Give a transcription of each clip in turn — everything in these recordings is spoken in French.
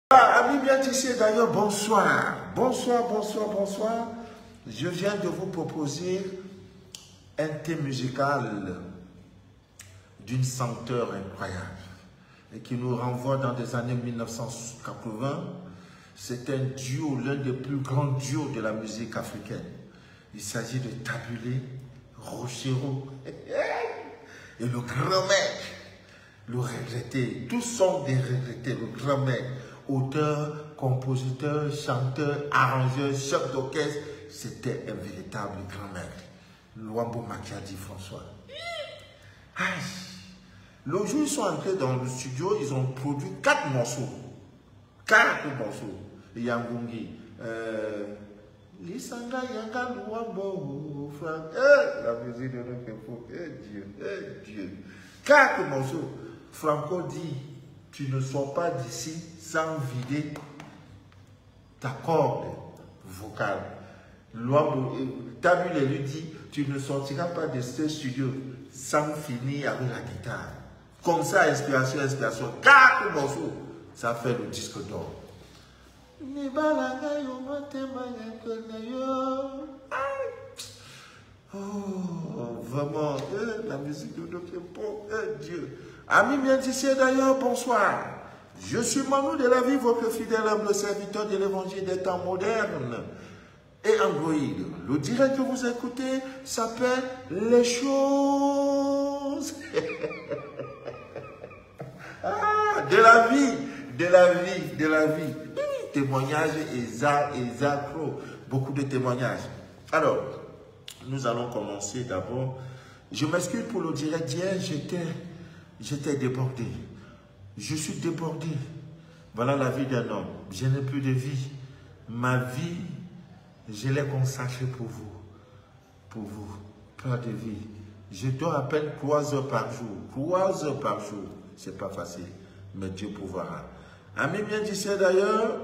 Amis bien ici, d'ailleurs, bonsoir. Bonsoir. Je viens de vous proposer un thème musical d'une senteur incroyable et qui nous renvoie dans des années 1980. C'est un duo, l'un des plus grands duos de la musique africaine. Il s'agit de Tabulé, Rochero et le grand mec, le regretté. Tous sont des regrettés, le grand mec. Auteur, compositeur, chanteur, arrangeur, chef d'orchestre, c'était un véritable grand mec. Luambo Makiadi François. Aïe. Le jour où ils sont entrés dans le studio, ils ont produit 4 morceaux. 4 morceaux. Yangungi. Lisanga Yanga Luambo Franck. La musique de notre époque. Dieu. 4 morceaux. Franco dit, tu ne sors pas d'ici sans vider ta corde vocale. Tabulé lui dit, tu ne sortiras pas de ce studio sans finir avec la guitare. Comme ça, inspiration. 4 morceaux, ça fait le disque d'or. Oh, vraiment, la musique de notre époque, Dieu. Amis bien d'ici d'ailleurs, bonsoir. Je suis Manu de la vie, votre fidèle humble serviteur de l'évangile des temps modernes et Android. Le direct que vous écoutez s'appelle Les choses de la vie. Témoignages et accro, beaucoup de témoignages. Alors, nous allons commencer d'abord. Je m'excuse pour le direct d'hier, j'étais débordé. Je suis débordé. Voilà la vie d'un homme. Je n'ai plus de vie. Ma vie, je l'ai consacrée pour vous. Pour vous. Pas de vie. Je dors à peine 3 heures par jour. 3 heures par jour. C'est pas facile. Mais Dieu pourvoira. Amis bien d'ici d'ailleurs,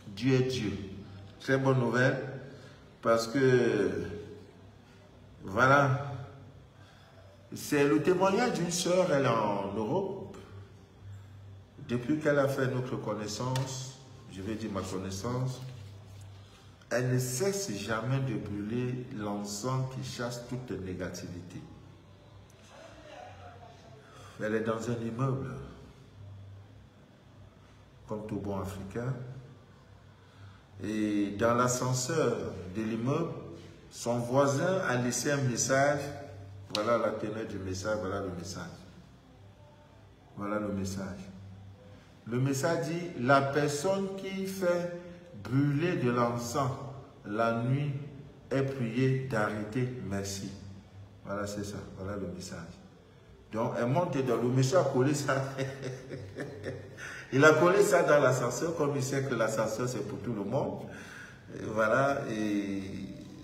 Dieu est Dieu. Très bonne nouvelle. Parce que, voilà, c'est le témoignage d'une sœur, elle est en Europe. Depuis qu'elle a fait notre connaissance, je vais dire ma connaissance, elle ne cesse jamais de brûler l'encens qui chasse toute négativité. Elle est dans un immeuble, comme tout bon Africain, et dans l'ascenseur de l'immeuble, son voisin a laissé un message. Voilà la teneur du message, voilà le message. Voilà le message. Le message dit, la personne qui fait brûler de l'encens la nuit est priée d'arrêter, merci. Voilà, c'est ça, voilà le message. Donc, elle monte dans le monsieur a collé ça. Il a collé ça dans l'ascenseur, comme il sait que l'ascenseur c'est pour tout le monde. Et voilà, et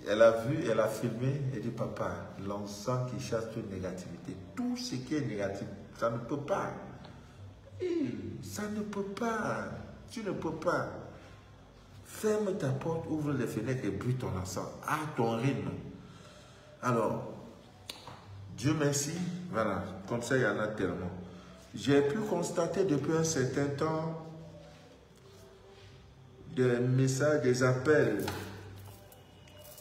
elle a vu, elle a filmé, elle dit, papa, l'encens qui chasse toute négativité, tout ce qui est négatif, ça ne peut pas. Ça ne peut pas. Tu ne peux pas. Ferme ta porte, ouvre les fenêtres et brûle ton encens à ton rythme. Alors, Dieu merci. Voilà, comme ça il y en a tellement. J'ai pu constater depuis un certain temps des messages, des appels.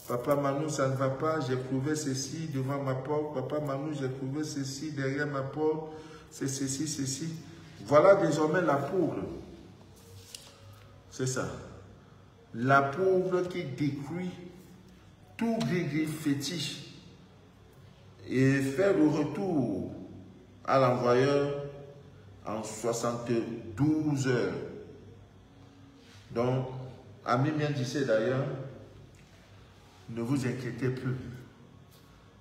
Papa Manu, ça ne va pas, j'ai trouvé ceci devant ma porte. Papa Manu, j'ai trouvé ceci derrière ma porte. C'est ceci. Voilà désormais la poudre. C'est ça. La poudre qui détruit tout gris fétiche et fait le retour à l'envoyeur en 72 heures. Donc, amis bien d'ici d'ailleurs, ne vous inquiétez plus.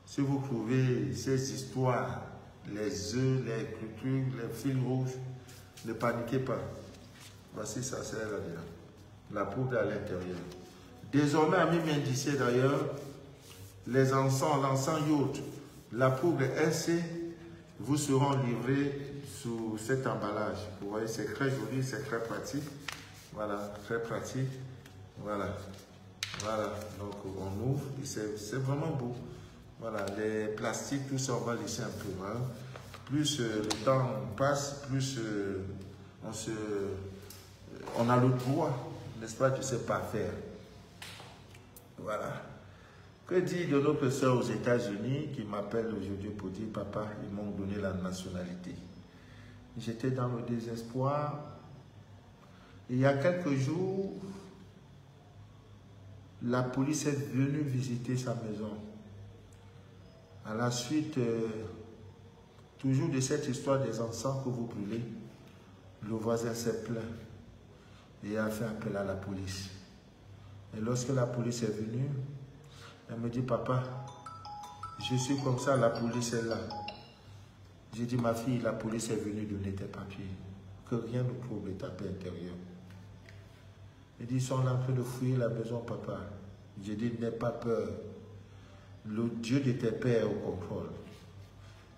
Si vous trouvez ces histoires, les œufs, les clôtures, les fils rouges, ne paniquez pas. Voici ça, c'est là-dedans. La poudre à l'intérieur. Désormais, amis bien d'ici d'ailleurs, les encens, l'encens yacht, la poudre SC vous seront livrés sous cet emballage. Vous voyez, c'est très joli, c'est très pratique. Voilà, très pratique. Voilà. Donc on ouvre et c'est vraiment beau. Voilà, les plastiques, tout ça, on va laisser un peu. Hein. Plus le temps passe, plus on se on a le droit, n'est-ce pas, de se parfaire. Voilà. Que dit de notre soeur aux États-Unis qui m'appelle aujourd'hui pour dire, papa, ils m'ont donné la nationalité. J'étais dans le désespoir. Il y a quelques jours, la police est venue visiter sa maison. À la suite, toujours de cette histoire des encens que vous brûlez, le voisin s'est plaint et a fait appel à la police. Et lorsque la police est venue, elle me dit, papa, je suis comme ça, la police est là. J'ai dit, ma fille, la police est venue donner tes papiers. Que rien ne trouble ta paix intérieure. Il dit, ils sont en train de fouiller la maison, papa. J'ai dit, n'aie pas peur. Le Dieu de tes pères est au contrôle.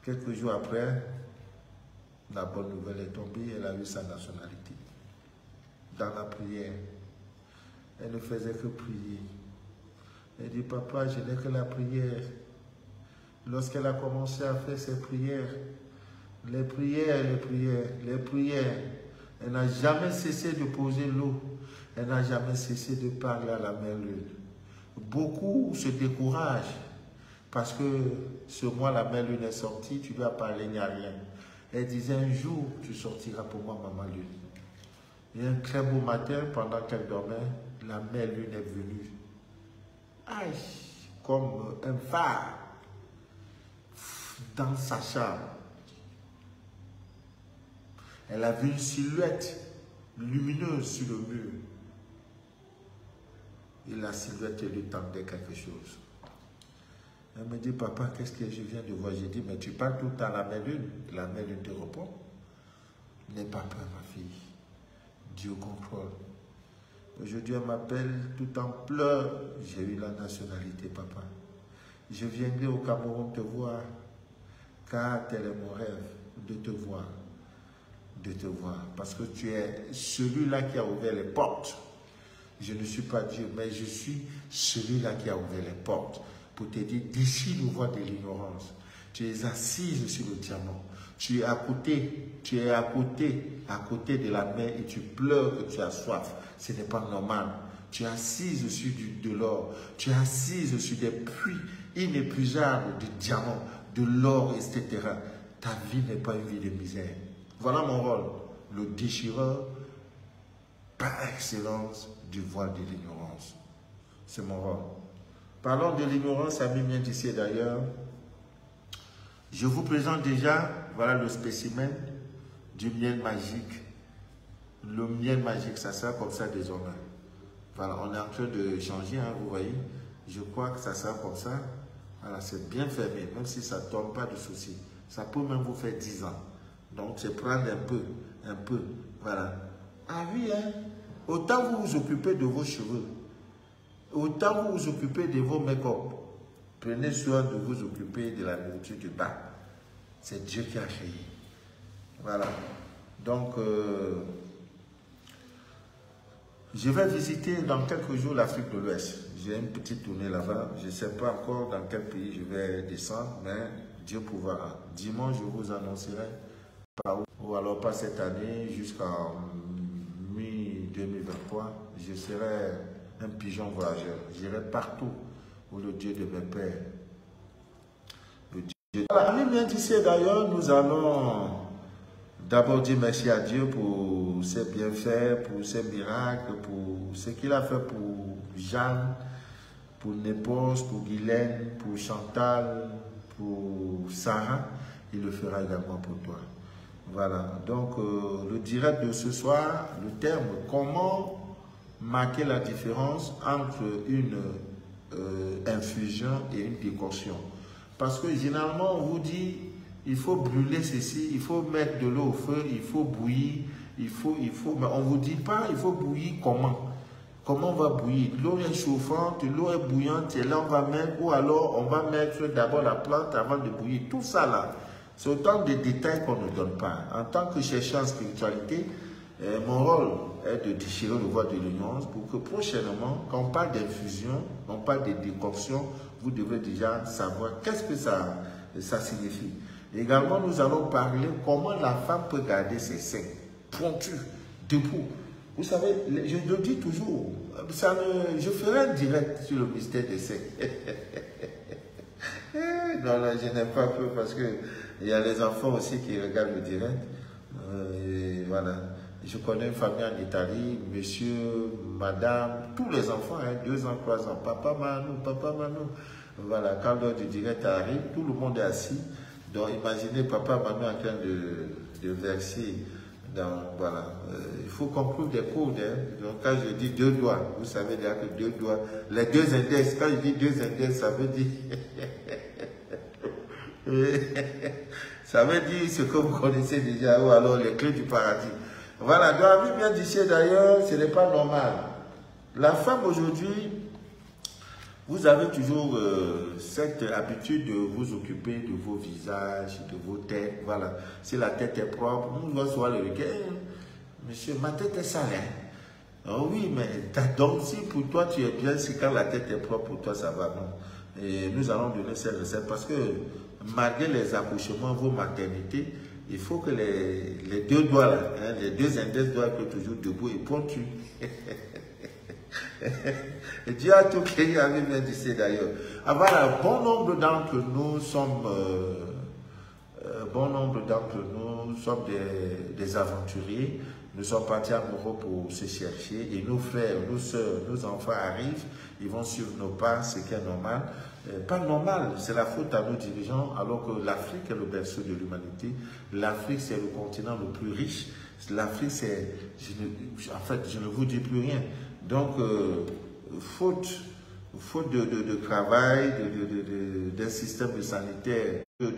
Quelques jours après, la bonne nouvelle est tombée, elle a eu sa nationalité. Dans la prière, elle ne faisait que prier. Elle dit, papa, je n'ai que la prière. Lorsqu'elle a commencé à faire ses prières, les prières, elle n'a jamais cessé de poser l'eau. Elle n'a jamais cessé de parler à la mère Lune. Beaucoup se découragent parce que ce mois, la mère Lune est sortie, tu lui as parlé, il n'y a rien. Elle disait, un jour, tu sortiras pour moi, maman Lune. Et un très beau matin, pendant qu'elle dormait, la mère Lune est venue. Aïe, comme un phare dans sa chambre. Elle a vu une silhouette lumineuse sur le mur. Et la silhouette lui tendait quelque chose. Elle me dit, papa, qu'est-ce que je viens de voir? J'ai dit, mais tu parles tout le temps à la mère Lune. La mère Lune te répond. N'aie pas peur, ma fille. Dieu contrôle. Aujourd'hui, elle m'appelle tout en pleurs. J'ai eu la nationalité, papa. Je viendrai au Cameroun te voir, car tel est mon rêve, de te voir. De te voir. Parce que tu es celui-là qui a ouvert les portes. Je ne suis pas Dieu, mais je suis celui-là qui a ouvert les portes. Pour te dire, déchire le voile de l'ignorance. Tu es assise sur le diamant. Tu es à côté de la mer et tu pleures que tu as soif. Ce n'est pas normal. Tu es assise sur de l'or. Tu es assise sur des puits inépuisables de diamants, de l'or, etc. Ta vie n'est pas une vie de misère. Voilà mon rôle. Le déchireur par excellence du voile de l'ignorance. C'est mon rôle. Parlons de l'ignorance, amis bien d'ici d'ailleurs. Je vous présente déjà, voilà le spécimen du miel magique. Le miel magique, ça sert comme ça désormais. Voilà, on est en train de changer, hein, vous voyez. Je crois que ça sert comme ça. Voilà, c'est bien fermé, même si ça ne tombe pas de souci. Ça peut même vous faire 10 ans. Donc, c'est prendre un peu, voilà. Ah oui, hein. Autant vous vous occupez de vos cheveux, autant vous vous occupez de vos make-up, prenez soin de vous occuper de la nourriture du bas. C'est Dieu qui a créé. Voilà. Donc, je vais visiter dans quelques jours l'Afrique de l'Ouest. J'ai une petite tournée là-bas. Je ne sais pas encore dans quel pays je vais descendre, mais Dieu pourra. Dimanche, je vous annoncerai par où, ou alors pas cette année, jusqu'en mi-2023, je serai un pigeon voyageur. J'irai partout où le Dieu de mes pères. Amis bien d'ici d'ailleurs, nous allons d'abord dire merci à Dieu pour ses bienfaits, pour ses miracles, pour ce qu'il a fait pour Jeanne, pour Népos, pour Guylaine, pour Chantal, pour Sarah. Il le fera également pour toi. Voilà, donc le direct de ce soir, le terme « Comment marquer la différence entre une infusion et une décoction ?» Parce que généralement, on vous dit, il faut brûler ceci, il faut mettre de l'eau au feu, il faut bouillir, mais on ne vous dit pas, il faut bouillir comment. Comment on va bouillir? L'eau est chauffante, l'eau est bouillante, et là on va mettre, ou alors on va mettre d'abord la plante avant de bouillir. Tout ça là, c'est autant de détails qu'on ne donne pas. En tant que chercheur en spiritualité, mon rôle est de déchirer le voile de l'ignorance pour que prochainement, quand on parle d'infusion, on parle de décoction, vous devrez déjà savoir qu'est-ce que ça signifie. Également, nous allons parler comment la femme peut garder ses seins pointus, debout. Vous savez, je le dis toujours, je ferai un direct sur le mystère des sectes. Non, non, je n'ai pas peur parce que il y a les enfants aussi qui regardent le direct. Et voilà. Je connais une famille en Italie, monsieur, madame, tous les enfants, hein, 2 ans, 3 ans, papa Manu, papa Manu. Voilà, quand l'heure du direct arrive, tout le monde est assis. Donc imaginez papa Manu en train de verser. Voilà, il faut conclure des codes. Hein. Donc quand je dis 2 doigts, vous savez déjà que 2 doigts, les 2 index, quand je dis 2 index, ça veut dire... ça veut dire ce que vous connaissez déjà, ou alors les clés du paradis. Voilà, dans la Bible bien d'ici d'ailleurs, ce n'est pas normal. La femme aujourd'hui, vous avez toujours cette habitude de vous occuper de vos visages, de vos têtes. Voilà, si la tête est propre, on doit souvent le regarder. Monsieur, ma tête est sale. Hein? Oh oui, mais donc si pour toi tu es bien, c'est quand la tête est propre, pour toi ça va. Non? Et nous allons donner ces recettes parce que malgré les accouchements, vos maternités, il faut que les 2 doigts, là, hein, les 2 index doivent être toujours debout et pointus. Dieu a tout créé avec bien d'ici d'ailleurs. Voilà, bon nombre d'entre nous sommes, des aventuriers. Nous sommes partis en Europe pour se chercher et nos frères, nos soeurs, nos enfants arrivent, ils vont suivre nos pas, ce qui est normal. Pas normal, c'est la faute à nos dirigeants, alors que l'Afrique est le berceau de l'humanité. L'Afrique, c'est le continent le plus riche. L'Afrique, c'est... En fait, je ne vous dis plus rien. Donc, faute de travail, d'un système sanitaire, d'un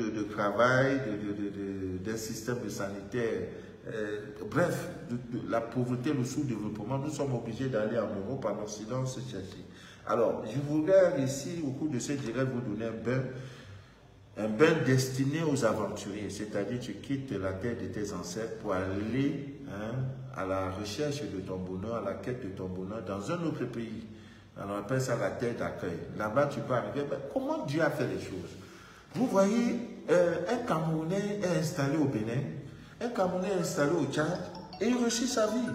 système sanitaire, bref, la pauvreté, le sous-développement, nous sommes obligés d'aller en Europe, en Occident, se chercher. Alors, je voudrais ici, au cours de ce direct, vous donner un bain destiné aux aventuriers, c'est-à-dire tu quittes la terre de tes ancêtres pour aller à la recherche de ton bonheur, à la quête de ton bonheur dans un autre pays. Alors, on appelle ça la terre d'accueil. Là-bas, tu peux arriver. Ben, comment Dieu a fait les choses? Vous voyez, un Camerounais est installé au Bénin, un Camerounais est installé au Tchad et il réussit sa vie.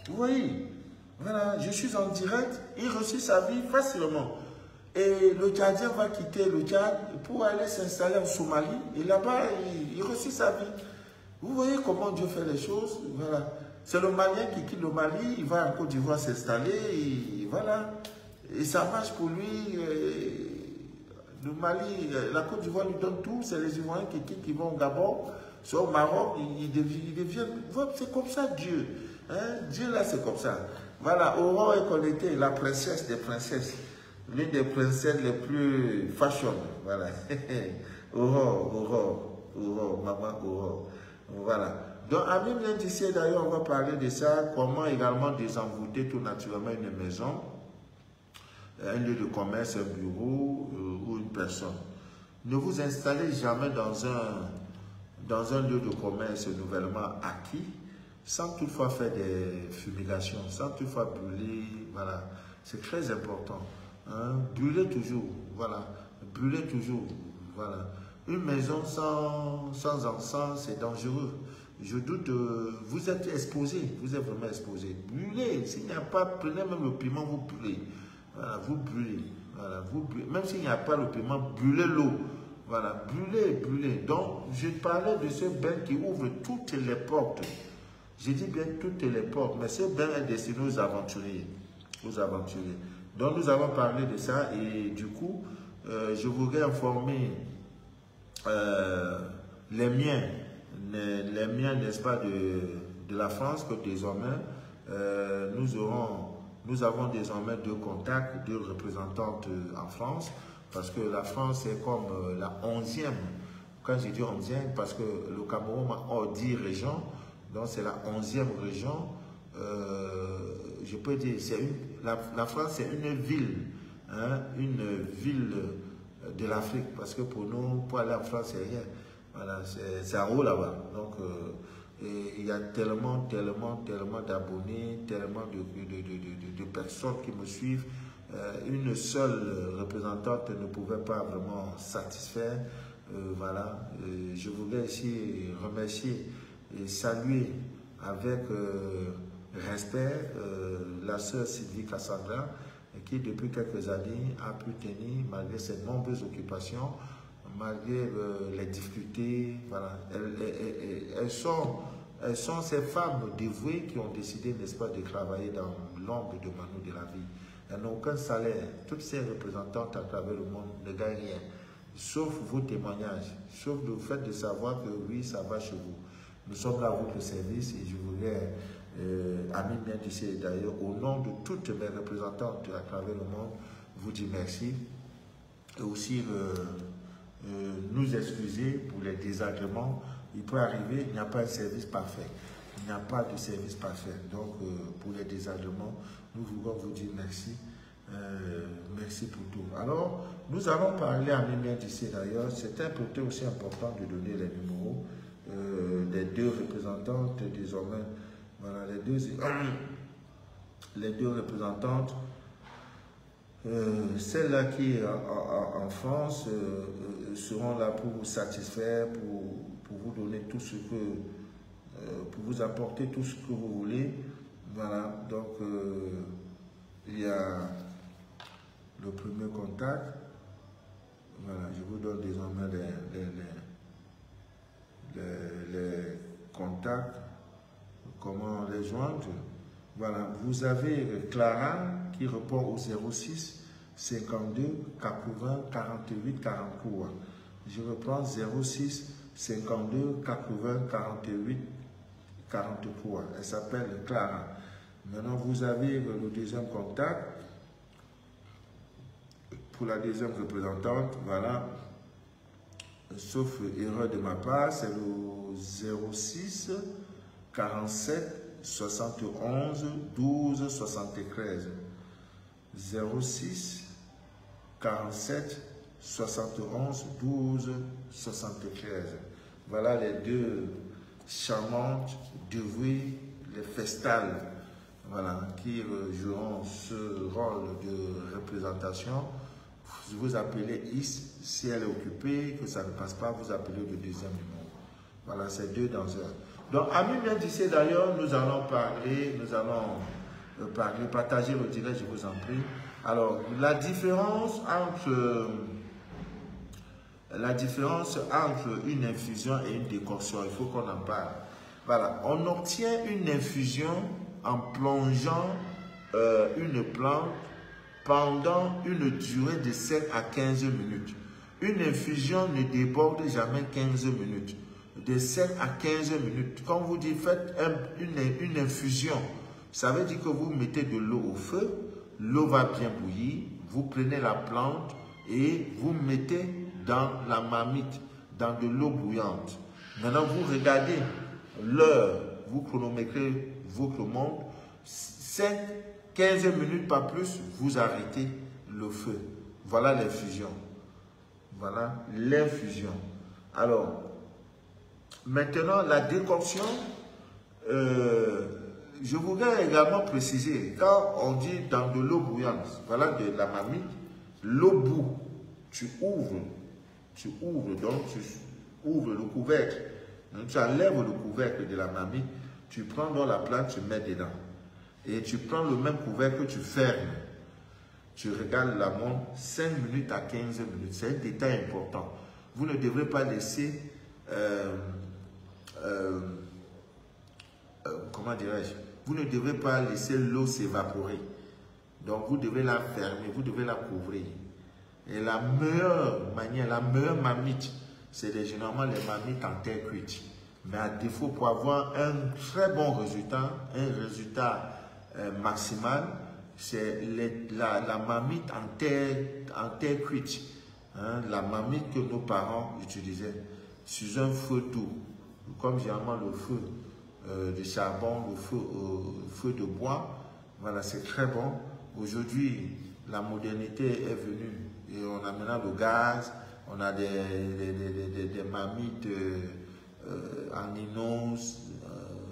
Vous voyez? Voilà, je suis en direct, il réussit sa vie facilement. Et le Tchadien va quitter le Tchad pour aller s'installer en Somalie. Et là-bas, il réussit sa vie. Vous voyez comment Dieu fait les choses? Voilà. C'est le Malien qui quitte le Mali, il va en Côte d'Ivoire s'installer. Et voilà. Et ça marche pour lui. Le Mali, la Côte d'Ivoire lui donne tout. C'est les Ivoiriens qui quittent, qui vont au Gabon, soit au Maroc. Ils deviennent... C'est comme ça Dieu. Hein? Dieu là, c'est comme ça. Voilà, Aurore est connectée, la princesse des princesses. L'une des princesses les plus fashion. Voilà. Aurore, maman Aurore. Voilà. Donc, à même d'ici, d'ailleurs, on va parler de ça. Comment également désenvoûter tout naturellement une maison, un lieu de commerce, un bureau ou une personne. Ne vous installez jamais dans un lieu de commerce nouvellement acquis, sans toutefois faire des fumigations, sans toutefois brûler, voilà, c'est très important. Hein? Brûler toujours, voilà, brûler toujours, voilà. Une maison sans encens, c'est dangereux. Je doute, vous êtes exposé, vous êtes vraiment exposé. Brûlez, s'il n'y a pas, prenez même le piment, vous brûlez. Voilà, vous brûlez, voilà, vous brûlez. Même s'il n'y a pas le piment, brûlez l'eau. Voilà, brûlez. Donc, je parlais de ce bain qui ouvre toutes les portes. J'ai dit bien toutes les portes, mais ce bain est destiné aux aventuriers. Donc nous avons parlé de ça et du coup, je voudrais informer les miens, n'est-ce pas, de la France, que désormais, nous avons désormais 2 contacts, 2 représentantes en France, parce que la France est comme la 11e. Quand je dis 11e, parce que le Cameroun a 10 régions. Donc c'est la 11e région, je peux dire, la France c'est une ville de l'Afrique, parce que pour nous, pour aller en France, c'est rien, voilà, c'est en haut là-bas. Donc il y a tellement d'abonnés, tellement de personnes qui me suivent. Une seule représentante ne pouvait pas vraiment satisfaire, voilà. Je voudrais ici remercier et saluer avec respect, la sœur Sylvie Cassandra, qui depuis quelques années a pu tenir, malgré ses nombreuses occupations, malgré les difficultés. Voilà. Elles sont ces femmes dévouées qui ont décidé, n'est-ce pas, de travailler dans l'ombre de Manu de la vie. Elles n'ont aucun salaire. Toutes ces représentantes à travers le monde ne gagnent rien, sauf vos témoignages, sauf le fait de savoir que oui, ça va chez vous. Nous sommes là à votre service et je voudrais, Ami Miendissé d'ailleurs, au nom de toutes mes représentantes à travers le monde, vous dire merci. Et aussi nous excuser pour les désagréments. Il peut arriver, il n'y a pas un service parfait. Il n'y a pas de service parfait. Donc, pour les désagréments, nous voulons vous dire merci. Merci pour tout. Alors, nous allons parler à Mimien d'ici d'ailleurs. C'est peut-être aussi important de donner les numéros des deux représentantes désormais. Voilà, les deux représentantes. Celles-là qui en France seront là pour vous satisfaire, pour vous donner tout ce que, pour vous apporter tout ce que vous voulez. Voilà, donc il y a le premier contact. Voilà, je vous donne désormais les contacts, comment les joindre. Voilà, vous avez Clara qui répond au 06 52 80 48 43. Je reprends 06 52 80 48 43. Elle s'appelle Clara. Maintenant, vous avez le deuxième contact. Pour la deuxième représentante, voilà, sauf erreur de ma part, c'est le 06 47 71 12 73. 06 47 71 12 73. Voilà les deux charmantes dévouées, les festales, voilà, qui joueront ce rôle de représentation. Vous appelez Is, si elle est occupée, que ça ne passe pas, vous appelez le deuxième numéro. Voilà, c'est deux danseurs. Donc, Ami vient d'ici d'ailleurs, nous allons parler, partager le direct, je vous en prie. Alors, la différence entre une infusion et une décoction, il faut qu'on en parle. Voilà, on obtient une infusion en plongeant une plante pendant une durée de 7 à 15 minutes. Une infusion ne déborde jamais 15 minutes. De 7 à 15 minutes. Quand vous dites faites une infusion, ça veut dire que vous mettez de l'eau au feu, l'eau va bien bouillir, vous prenez la plante et vous mettez dans la marmite, dans de l'eau bouillante. Maintenant, vous regardez l'heure, vous chronométrez votre montre, 15 minutes, pas plus, vous arrêtez le feu. Voilà l'infusion. Voilà l'infusion. Alors, maintenant, la décoction, je voudrais également préciser, quand on dit dans de l'eau bouillante, voilà de la marmite, l'eau bout, tu ouvres, donc tu ouvres le couvercle, donc, tu enlèves le couvercle de la marmite, tu prends dans la plante, tu mets dedans. Et tu prends le même couvercle, tu fermes. Tu regardes la montre, 5 minutes à 15 minutes. C'est un détail important. Vous ne devrez pas laisser, comment dirais-je, vous ne devez pas laisser l'eau s'évaporer. Donc, vous devez la fermer, vous devez la couvrir. Et la meilleure manière, la meilleure marmite, c'est généralement les marmites en terre cuite. Mais à défaut, pour avoir un très bon résultat, un résultat maximal, c'est la marmite en terre cuite. Hein, la marmite que nos parents utilisaient sur un feu doux, comme généralement le feu de charbon, le feu de bois. Voilà, c'est très bon. Aujourd'hui, la modernité est venue et on a maintenant le gaz, on a des marmites en inox,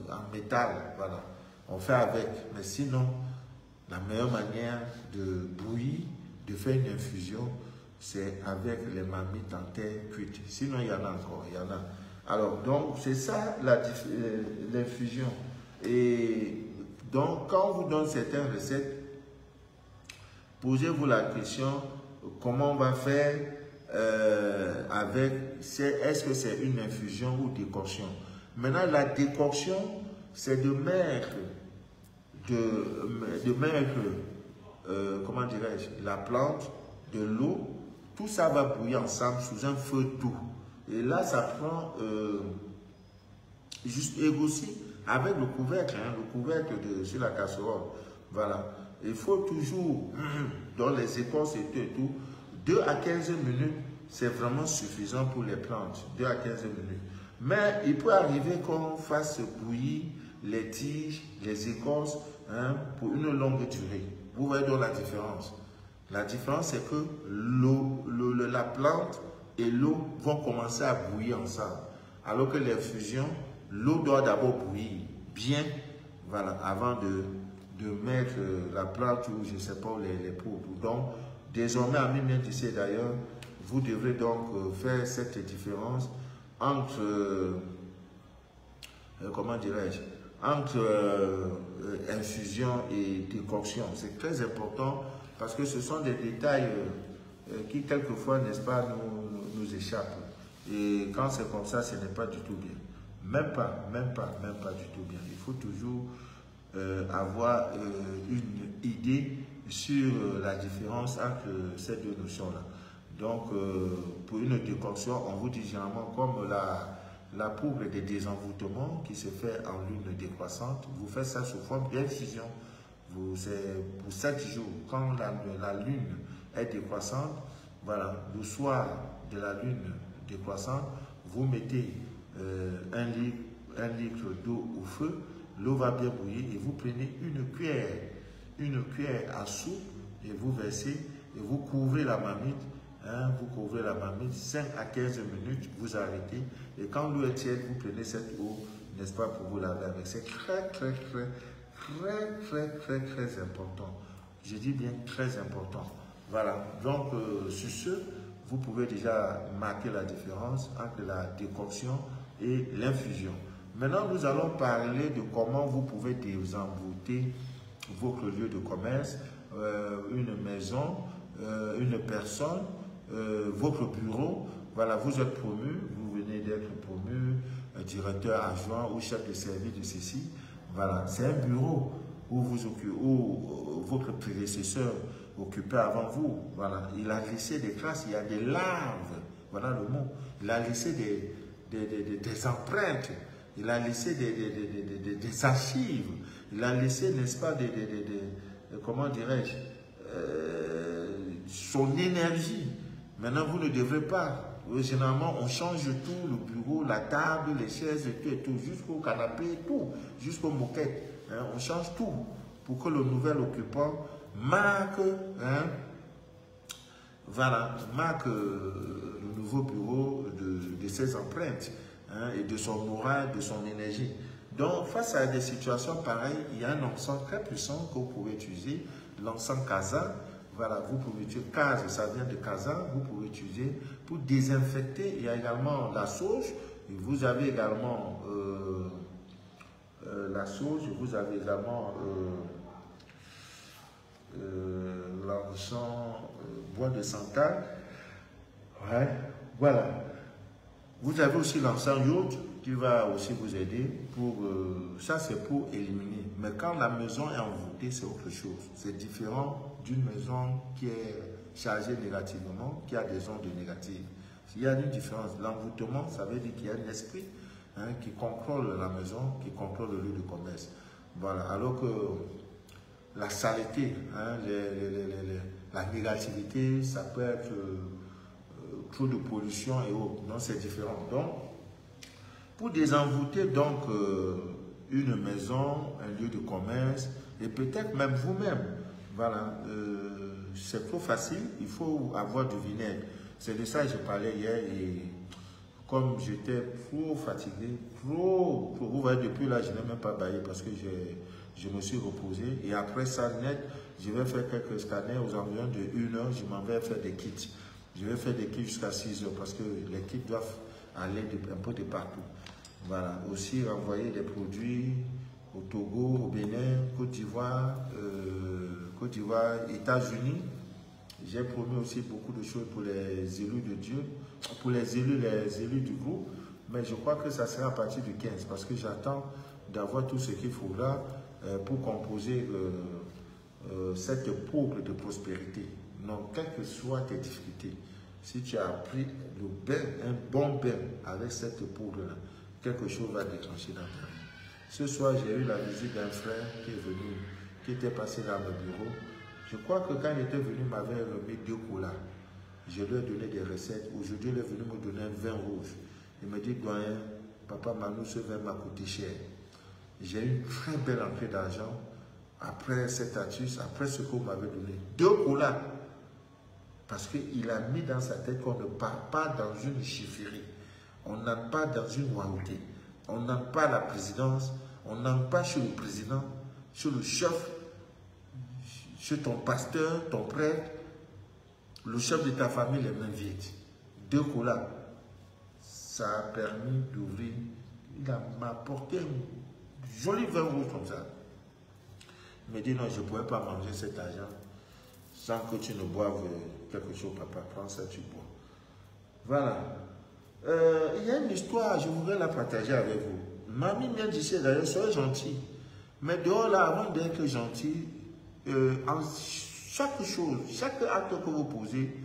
en métal, voilà. On fait avec, mais sinon, la meilleure manière de bouillir, de faire une infusion, c'est avec les marmites en terre cuite. Sinon, il y en a encore, il y en a. Alors, donc, c'est ça l'infusion. Et Donc, quand on vous donne certaines recettes, posez-vous la question, comment on va faire avec, est-ce que c'est une infusion ou décoction? Maintenant, la décoction, c'est de mettre, comment dirais-je, la plante, de l'eau, tout ça va bouillir ensemble sous un feu doux. Et là, ça prend juste égossi avec le couvercle, sur la casserole. Voilà. Il faut toujours, dans les écorces et tout, 2 à 15 minutes, c'est vraiment suffisant pour les plantes. 2 à 15 minutes. Mais il peut arriver qu'on fasse bouillir les tiges, les écorces, pour une longue durée. Vous voyez donc la différence. La différence, c'est que la plante et l'eau vont commencer à bouillir ensemble. Alors que l'infusion, l'eau doit d'abord bouillir bien, voilà, avant de mettre la plante ou je ne sais pas, les poudres. Donc, désormais, à Mimien Tissé d'ailleurs, vous devrez donc faire cette différence entre, comment dirais-je, entre infusion et décoction. C'est très important parce que ce sont des détails qui, quelquefois, n'est-ce pas, nous échappent. Et quand c'est comme ça, ce n'est pas du tout bien. Même pas du tout bien. Il faut toujours avoir une idée sur la différence entre ces deux notions-là. Donc, pour une décoction, on vous dit généralement comme la poudre des désenvoûtements qui se fait en lune décroissante, vous faites ça sous forme d'infusion. C'est pour 7 jours. Quand la lune est décroissante, voilà, le soir de la lune décroissante, vous mettez 1 litre d'eau au feu, l'eau va bien bouillir et vous prenez une cuillère à soupe et vous versez et vous couvrez la marmite. Vous couvrez la marmite 5 à 15 minutes, vous arrêtez et quand l'eau est tiède, vous prenez cette eau, n'est-ce pas, pour vous laver avec. C'est très important. Je dis bien très important. Voilà, donc sur ce, vous pouvez déjà marquer la différence entre la décoction et l'infusion. Maintenant, nous allons parler de comment vous pouvez désenvoûter votre lieu de commerce, une maison, une personne, votre bureau. Voilà, vous êtes promu, vous venez d'être promu, directeur adjoint ou chef de service de ceci. Voilà, c'est un bureau où votre prédécesseur occupait avant vous. Voilà, il a laissé des traces, il y a des larves, voilà le mot. Il a laissé des empreintes, il a laissé des archives, il a laissé, n'est-ce pas, comment dirais-je, son énergie. Maintenant, vous ne devrez pas. Généralement, on change tout, le bureau, la table, les chaises et tout, jusqu'au canapé, tout, jusqu'aux moquettes. On change tout pour que le nouvel occupant marque, marque le nouveau bureau de ses empreintes et de son moral, de son énergie. Donc, face à des situations pareilles, il y a un encens très puissant que vous pouvez utiliser, l'encens Casa. Voilà, vous pouvez utiliser Casa, ça vient de Casa, vous pouvez utiliser pour désinfecter. Il y a également la sauge, et vous avez également la sauge, vous avez également l'encens bois de santal. Ouais, voilà. Vous avez aussi l'encens iode qui va aussi vous aider pour ça, c'est pour éliminer. Mais quand la maison est envoûtée, c'est autre chose. C'est différent d'une maison qui est chargée négativement, qui a des ondes négatives. Il y a une différence. L'envoûtement, ça veut dire qu'il y a un esprit qui contrôle la maison, qui contrôle le lieu de commerce. Voilà. Alors que la saleté, la négativité, ça peut être trop de pollution et autres. Donc, c'est différent. Donc, pour désenvoûter donc une maison, un lieu de commerce, et peut-être même vous-même, voilà, c'est trop facile, il faut avoir du vinaigre. C'est de ça que je parlais hier et comme j'étais trop fatigué, trop, vous voyez, depuis là, je n'ai même pas baillé parce que je me suis reposé. Et après ça, net, je vais faire quelques scanners aux environs de 1 heure, je m'en vais faire des kits. Je vais faire des kits jusqu'à 6 heures parce que les kits doivent aller un peu de partout. Voilà, aussi renvoyer des produits au Togo, au Bénin, Côte d'Ivoire, États-Unis. J'ai promis aussi beaucoup de choses pour les élus de Dieu, pour les élus du groupe. Mais je crois que ça sera à partir du 15 parce que j'attends d'avoir tout ce qu'il faudra pour composer cette poudre de prospérité. Donc, quelles que soient tes difficultés, si tu as pris le bain, un bon bain avec cette poudre-là, quelque chose va déclencher dans ta vie. Ce soir, j'ai eu la visite d'un frère qui est venu, qui était passé dans mon bureau. Je crois que quand il était venu, il m'avait remis 2 colas. Je lui ai donné des recettes. Aujourd'hui, il est venu me donner un vin rouge. Il me dit, doyen, papa Manu, ce vin m'a coûté cher. J'ai eu une très belle entrée d'argent après cette astuce, après ce que vous m'avez donné. 2 colas. Parce qu'il a mis dans sa tête qu'on ne part pas dans une chifferie. On n'entre pas dans une royauté. On n'entre pas à la présidence. On n'entre pas chez le président, chez le chef, chez ton pasteur, ton prêtre, le chef de ta famille, les mains vides. 2 colas. Ça a permis d'ouvrir. Il m'a apporté un joli vin rouge comme ça. Il me dit non, je ne pourrais pas manger cet argent sans que tu ne boives quelque chose, papa. Prends ça, tu bois. Voilà. Il y a une histoire, je voudrais la partager avec vous. Mamie vient d'ici d'ailleurs, soyez gentil. Mais dehors là, avant d'être gentil, en chaque chose, chaque acte que vous posez,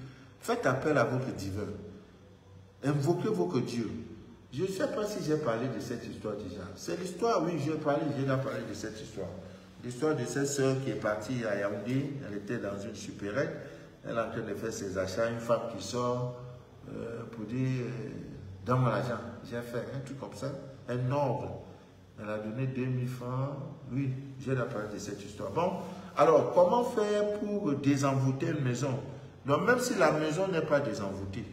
faites appel à votre divin. Invoquez votre Dieu. Je ne sais pas si j'ai parlé de cette histoire déjà. C'est l'histoire, oui, j'ai parlé de cette histoire. L'histoire de cette soeur qui est partie à Yaoundé, elle était dans une supérette, elle est en train de faire ses achats, une femme qui sort pour dire, dans mon argent, j'ai fait un truc comme ça, un ordre. Elle a donné 2000 francs, oui, j'ai parlé de cette histoire. Bon, alors, comment faire pour désenvoûter une maison? Donc, même si la maison n'est pas désenvoûtée,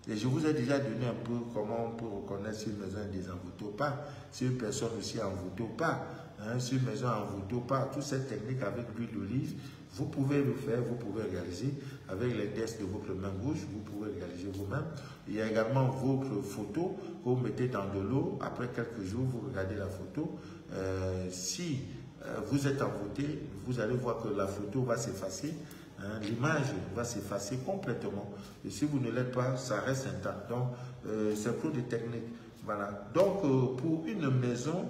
et je vous ai déjà donné un peu comment on peut reconnaître si une maison est désenvoûtée ou pas, si une personne aussi est envoûtée ou pas, hein, si une maison est envoûtée ou pas, toutes ces techniques avec l'huile d'olive, vous pouvez le faire, vous pouvez réaliser avec les gestes de votre main gauche, vous pouvez réaliser vous-même. Il y a également votre photo que vous mettez dans de l'eau, après quelques jours, vous regardez la photo. Si vous êtes envoûté, vous allez voir que la photo va s'effacer. Hein, l'image va s'effacer complètement. Et si vous ne l'êtes pas, ça reste intact. Donc, c'est pour des techniques. Voilà. Donc, pour une maison,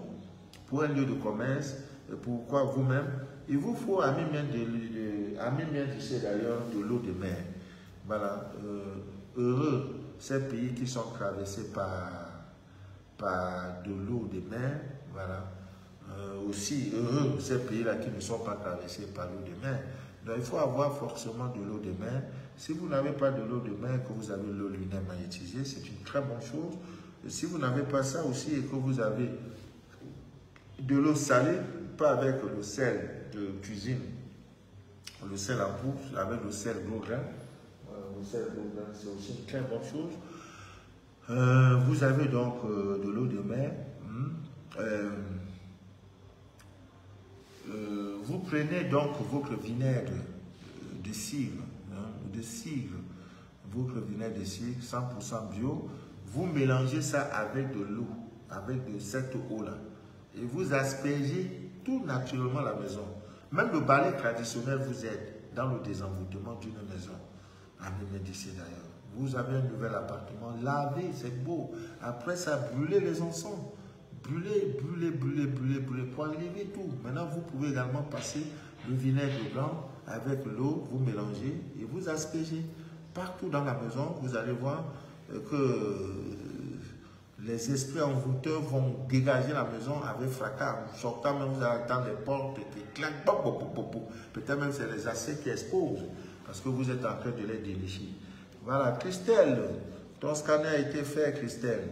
pour un lieu de commerce, pourquoi vous-même, il vous faut, à mi-mien d'ici d'ailleurs, de l'eau de mer. Voilà. Heureux ces pays qui sont traversés par de l'eau de mer. Voilà. Aussi heureux ces pays-là qui ne sont pas traversés par l'eau de mer. Donc, il faut avoir forcément de l'eau de mer. Si vous n'avez pas de l'eau de mer, que vous avez l'eau lunaire magnétisée, c'est une très bonne chose. Et si vous n'avez pas ça aussi et que vous avez de l'eau salée, pas avec le sel de cuisine, le sel en poudre, avec le sel gros grain. Le sel gros grain, c'est aussi une très bonne chose. Vous avez donc de l'eau de mer. Vous prenez donc votre vinaigre de cidre, votre vinaigre de cidre 100% bio, vous mélangez ça avec de l'eau, avec de cette eau-là, et vous aspergez tout naturellement la maison. Même le balai traditionnel vous aide dans le désenvoûtement d'une maison. Amen, d'ici d'ailleurs. Vous avez un nouvel appartement, lavez, c'est beau. Après ça, brûlez les encens. Brûlez pour enlever tout. Maintenant, vous pouvez également passer le vinaigre blanc avec l'eau, vous mélangez et vous aspergez. Partout dans la maison, vous allez voir que les esprits envoûteurs vont dégager la maison avec fracas. En sortant, même vous allez entendre les portes qui claquent. Peut-être même c'est les assiettes qui exposent parce que vous êtes en train de les dénicher. Voilà, Christelle, ton scanner a été fait, Christelle.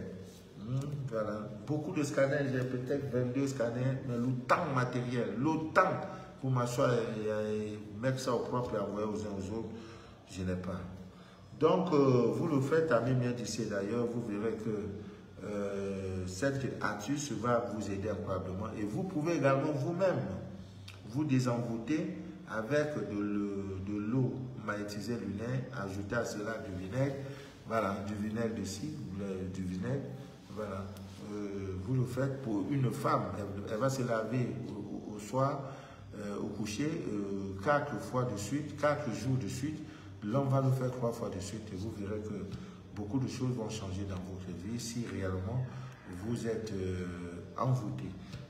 Voilà, beaucoup de scanners, j'ai peut-être 22 scanners, mais le temps matériel, le temps pour m'asseoir et mettre ça au propre et envoyer aux uns aux autres, je n'ai pas. Donc, vous le faites à mi-mien d'ici d'ailleurs, vous verrez que cette astuce va vous aider incroyablement. Et vous pouvez également vous-même vous désenvoûter avec de l'eau magnétisée lunaire, ajouter à cela du vinaigre, voilà, du vinaigre de cidre, du vinaigre. Voilà, vous le faites pour une femme. Elle va se laver au soir, au coucher, 4 fois de suite, 4 jours de suite. L'homme va le faire 3 fois de suite et vous verrez que beaucoup de choses vont changer dans votre vie si réellement vous êtes envoûté.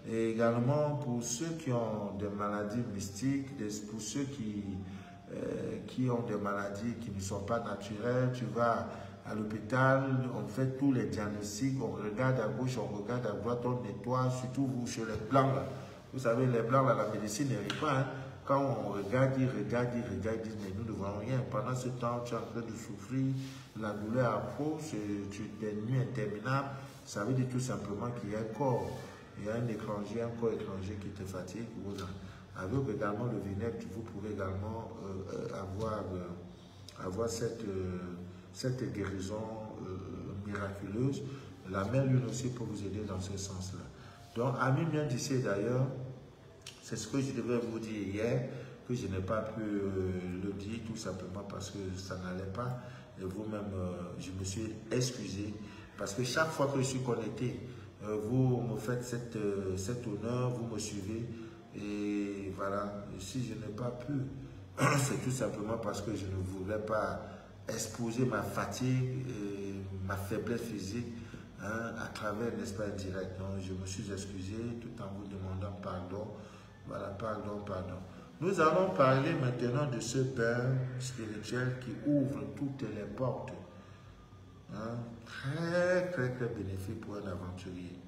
Et également pour ceux qui ont des maladies mystiques, pour ceux qui ont des maladies qui ne sont pas naturelles, tu vas à l'hôpital, on fait tous les diagnostics, on regarde à gauche, on regarde à droite, on nettoie, surtout vous chez les blancs là. Vous savez, les blancs là, la médecine n'arrive pas. Hein. Quand on regarde, ils regardent, mais nous ne voyons rien. Pendant ce temps, tu es en train de souffrir, la douleur à peau, tu es une nuit interminable. Ça veut dire tout simplement qu'il y a un corps, il y a un étranger, un corps étranger qui te fatigue. Avec également le vinaigre, vous pouvez également avoir cette guérison miraculeuse. La mer lune aussi peut vous aider dans ce sens-là. Donc, amis bien d'ici d'ailleurs, c'est ce que je devais vous dire hier, que je n'ai pas pu le dire tout simplement parce que ça n'allait pas. Et vous-même, je me suis excusé parce que chaque fois que je suis connecté, vous me faites cet honneur, vous me suivez. Et voilà, si je n'ai pas pu, c'est tout simplement parce que je ne voulais pas exposer ma fatigue, ma faiblesse physique à travers l'espace direct. Donc, je me suis excusé tout en vous demandant pardon. Voilà, pardon. Nous allons parler maintenant de ce bain spirituel qui ouvre toutes les portes. Très bénéfique pour un aventurier.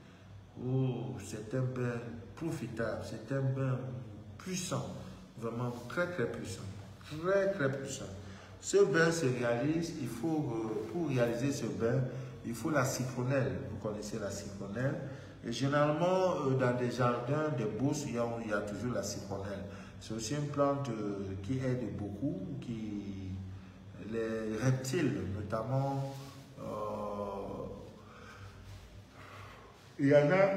Oh, c'est un bain profitable, c'est un bain puissant, vraiment très puissant, très puissant. Ce bain se réalise, pour réaliser ce bain, il faut la citronnelle. Vous connaissez la citronnelle. Et généralement, dans des jardins, des bourses, il y a toujours la citronnelle. C'est aussi une plante qui aide beaucoup, les reptiles notamment. Il y en a,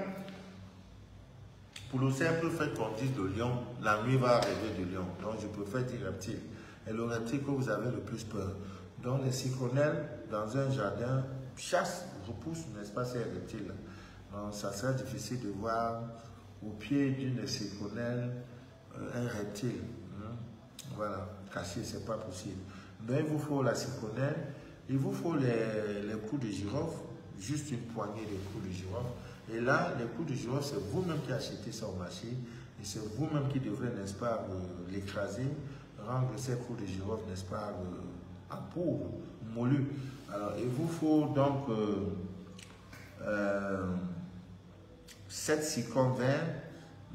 pour le simple fait qu'on dise le lion, la nuit va arriver du lion. Donc je préfère dire reptile. Et le reptile que vous avez le plus peur. Donc les citronnelles, dans un jardin, chasse, repousse, n'est-ce pas, ces reptiles. Donc, ça sera difficile de voir au pied d'une citronnelle un reptile. Voilà, caché, ce n'est pas possible. Donc, il vous faut la citronnelle, il vous faut les coups de girofle, juste une poignée de coups de girofle. Et là, les coups de girofle, c'est vous-même qui achetez ça au marché, et c'est vous-même qui devrez, n'est-ce pas, l'écraser, rendre ces coups de girofle, n'est-ce pas, en poudre, moulu. Alors, il vous faut donc 7 citrons verts,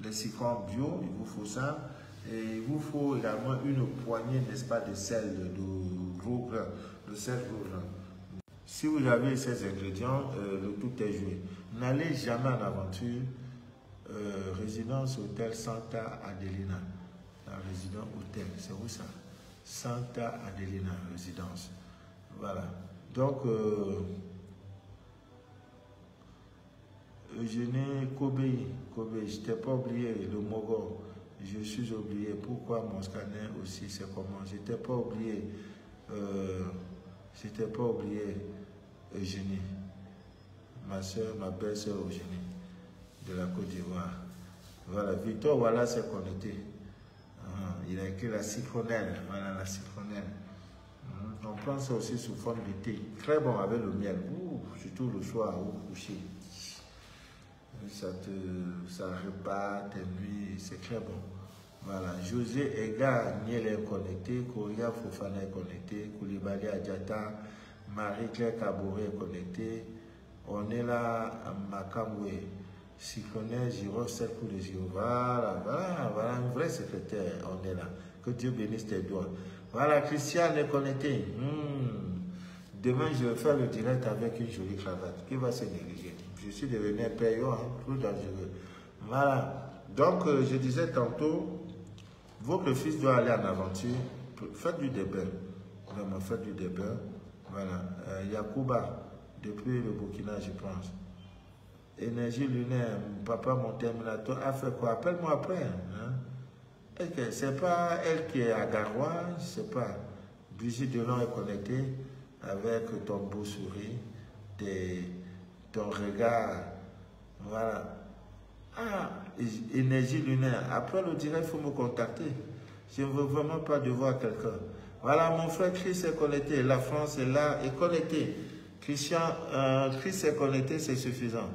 les citrons bio, il vous faut ça. Et il vous faut également une poignée, n'est-ce pas, de sel, de gros grain, de sel gros grain. Si vous avez ces ingrédients, le tout est joué. N'allez jamais en aventure. Résidence hôtel Santa Adelina. La résidence hôtel, c'est où ça? Santa Adelina, résidence. Voilà. Donc, Eugénie Kobe, je t'ai pas oublié le Mogo. Je suis oublié. Pourquoi mon scanner aussi, c'est comment? Je t'ai pas oublié. Je t'ai pas oublié Eugénie. Ma soeur, ma belle-soeur Eugénie, de la Côte d'Ivoire. Voilà, Victor, voilà, c'est connecté. Il a écrit la citronnelle. Voilà, la citronnelle. On prend ça aussi sous forme de thé. Très bon avec le miel. Surtout le soir au coucher. Ça répare tes nuits. C'est très bon. Voilà. José Ega Niel est connecté. Koria Fofana est connecté. Koulibaly Adjata. Marie-Claire Kabouré est connectée. On est là à Makamwe. Cyclonais, Giro, 7 coups de Giro. Voilà, un vrai secrétaire. On est là. Que Dieu bénisse tes doigts. Voilà, Christiane est connectée. Demain, je vais faire le direct avec une jolie cravate. Qui va se négliger? Je suis devenu un payot, trop dangereux. Voilà. Donc, je disais tantôt, votre fils doit aller en aventure. Faites du débain. Vraiment, faites du débain. Voilà. Yacouba, depuis le Burkina, je pense. Énergie lunaire, papa, mon terminateur a fait quoi? Appelle-moi après. C'est pas elle qui est à Garoua, je sais pas. Brigitte Delon est connectée avec ton beau sourire, ton regard Voilà. Ah, énergie lunaire. Après le direct, il faut me contacter. Je ne veux vraiment pas devoir quelqu'un. Voilà, mon frère Chris est connecté. La France est là et connectée. Chris est connecté, c'est suffisant.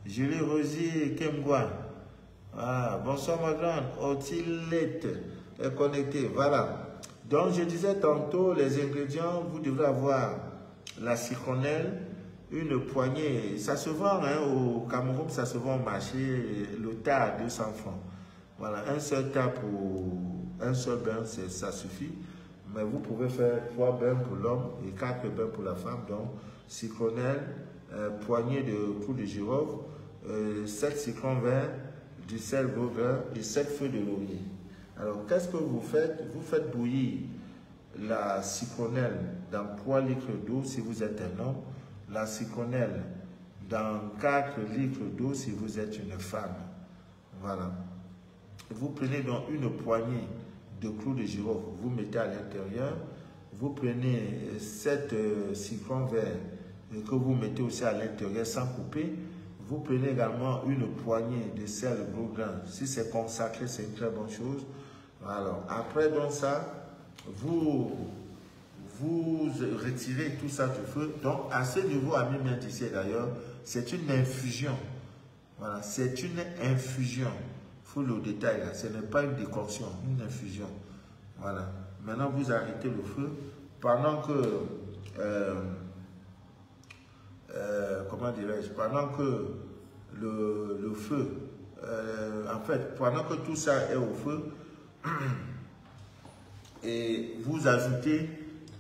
Julie Rosy Kemgwa. Voilà. Bonsoir ma grande. Otilette est connectée. Voilà. Donc je disais tantôt, les ingrédients, vous devrez avoir la citronnelle, une poignée. Ça se vend hein, au Cameroun, ça se vend au marché, le tas à 200 francs. Voilà, un seul tas pour un seul bain, ça suffit. Mais vous pouvez faire 3 bains pour l'homme et 4 bains pour la femme. Donc, citronnelle, poignée de clous de girofle, 7 citrons verts, du sel gros grain et 7 feuilles de laurier. Alors, qu'est-ce que vous faites? Vous faites bouillir la citronnelle dans 3 litres d'eau si vous êtes un homme, la citronnelle dans 4 litres d'eau si vous êtes une femme. Voilà. Vous prenez donc une poignée de clous de girofle, vous mettez à l'intérieur, vous prenez 7 citrons verts que vous mettez aussi à l'intérieur sans couper. Vous prenez également une poignée de sel gros grain. Si c'est consacré, c'est une très bonne chose. Alors, après donc ça, vous retirez tout ça du feu. Donc, à ce niveau, à mes mains d'ici d'ailleurs, c'est une infusion. Voilà, c'est une infusion. Il faut le détail là. Ce n'est pas une décoction, une infusion. Voilà. Maintenant, vous arrêtez le feu pendant que, comment dirais-je, pendant que le feu, en fait, pendant que tout ça est au feu, et vous ajoutez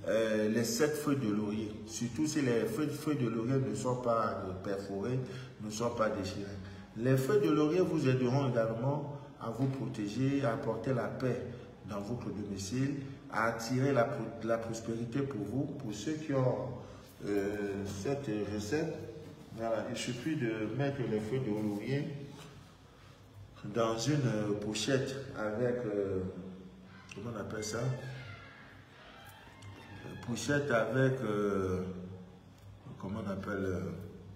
les 7 feuilles de laurier, surtout si les feuilles de laurier ne sont pas perforées, ne sont pas déchirées. Les feuilles de laurier vous aideront également à vous protéger, à apporter la paix dans votre domicile, à attirer la prospérité pour vous. Pour ceux qui ont cette recette, voilà, il suffit de mettre les feuilles de laurier dans une pochette avec, comment on appelle ça? Pochette avec, comment on appelle,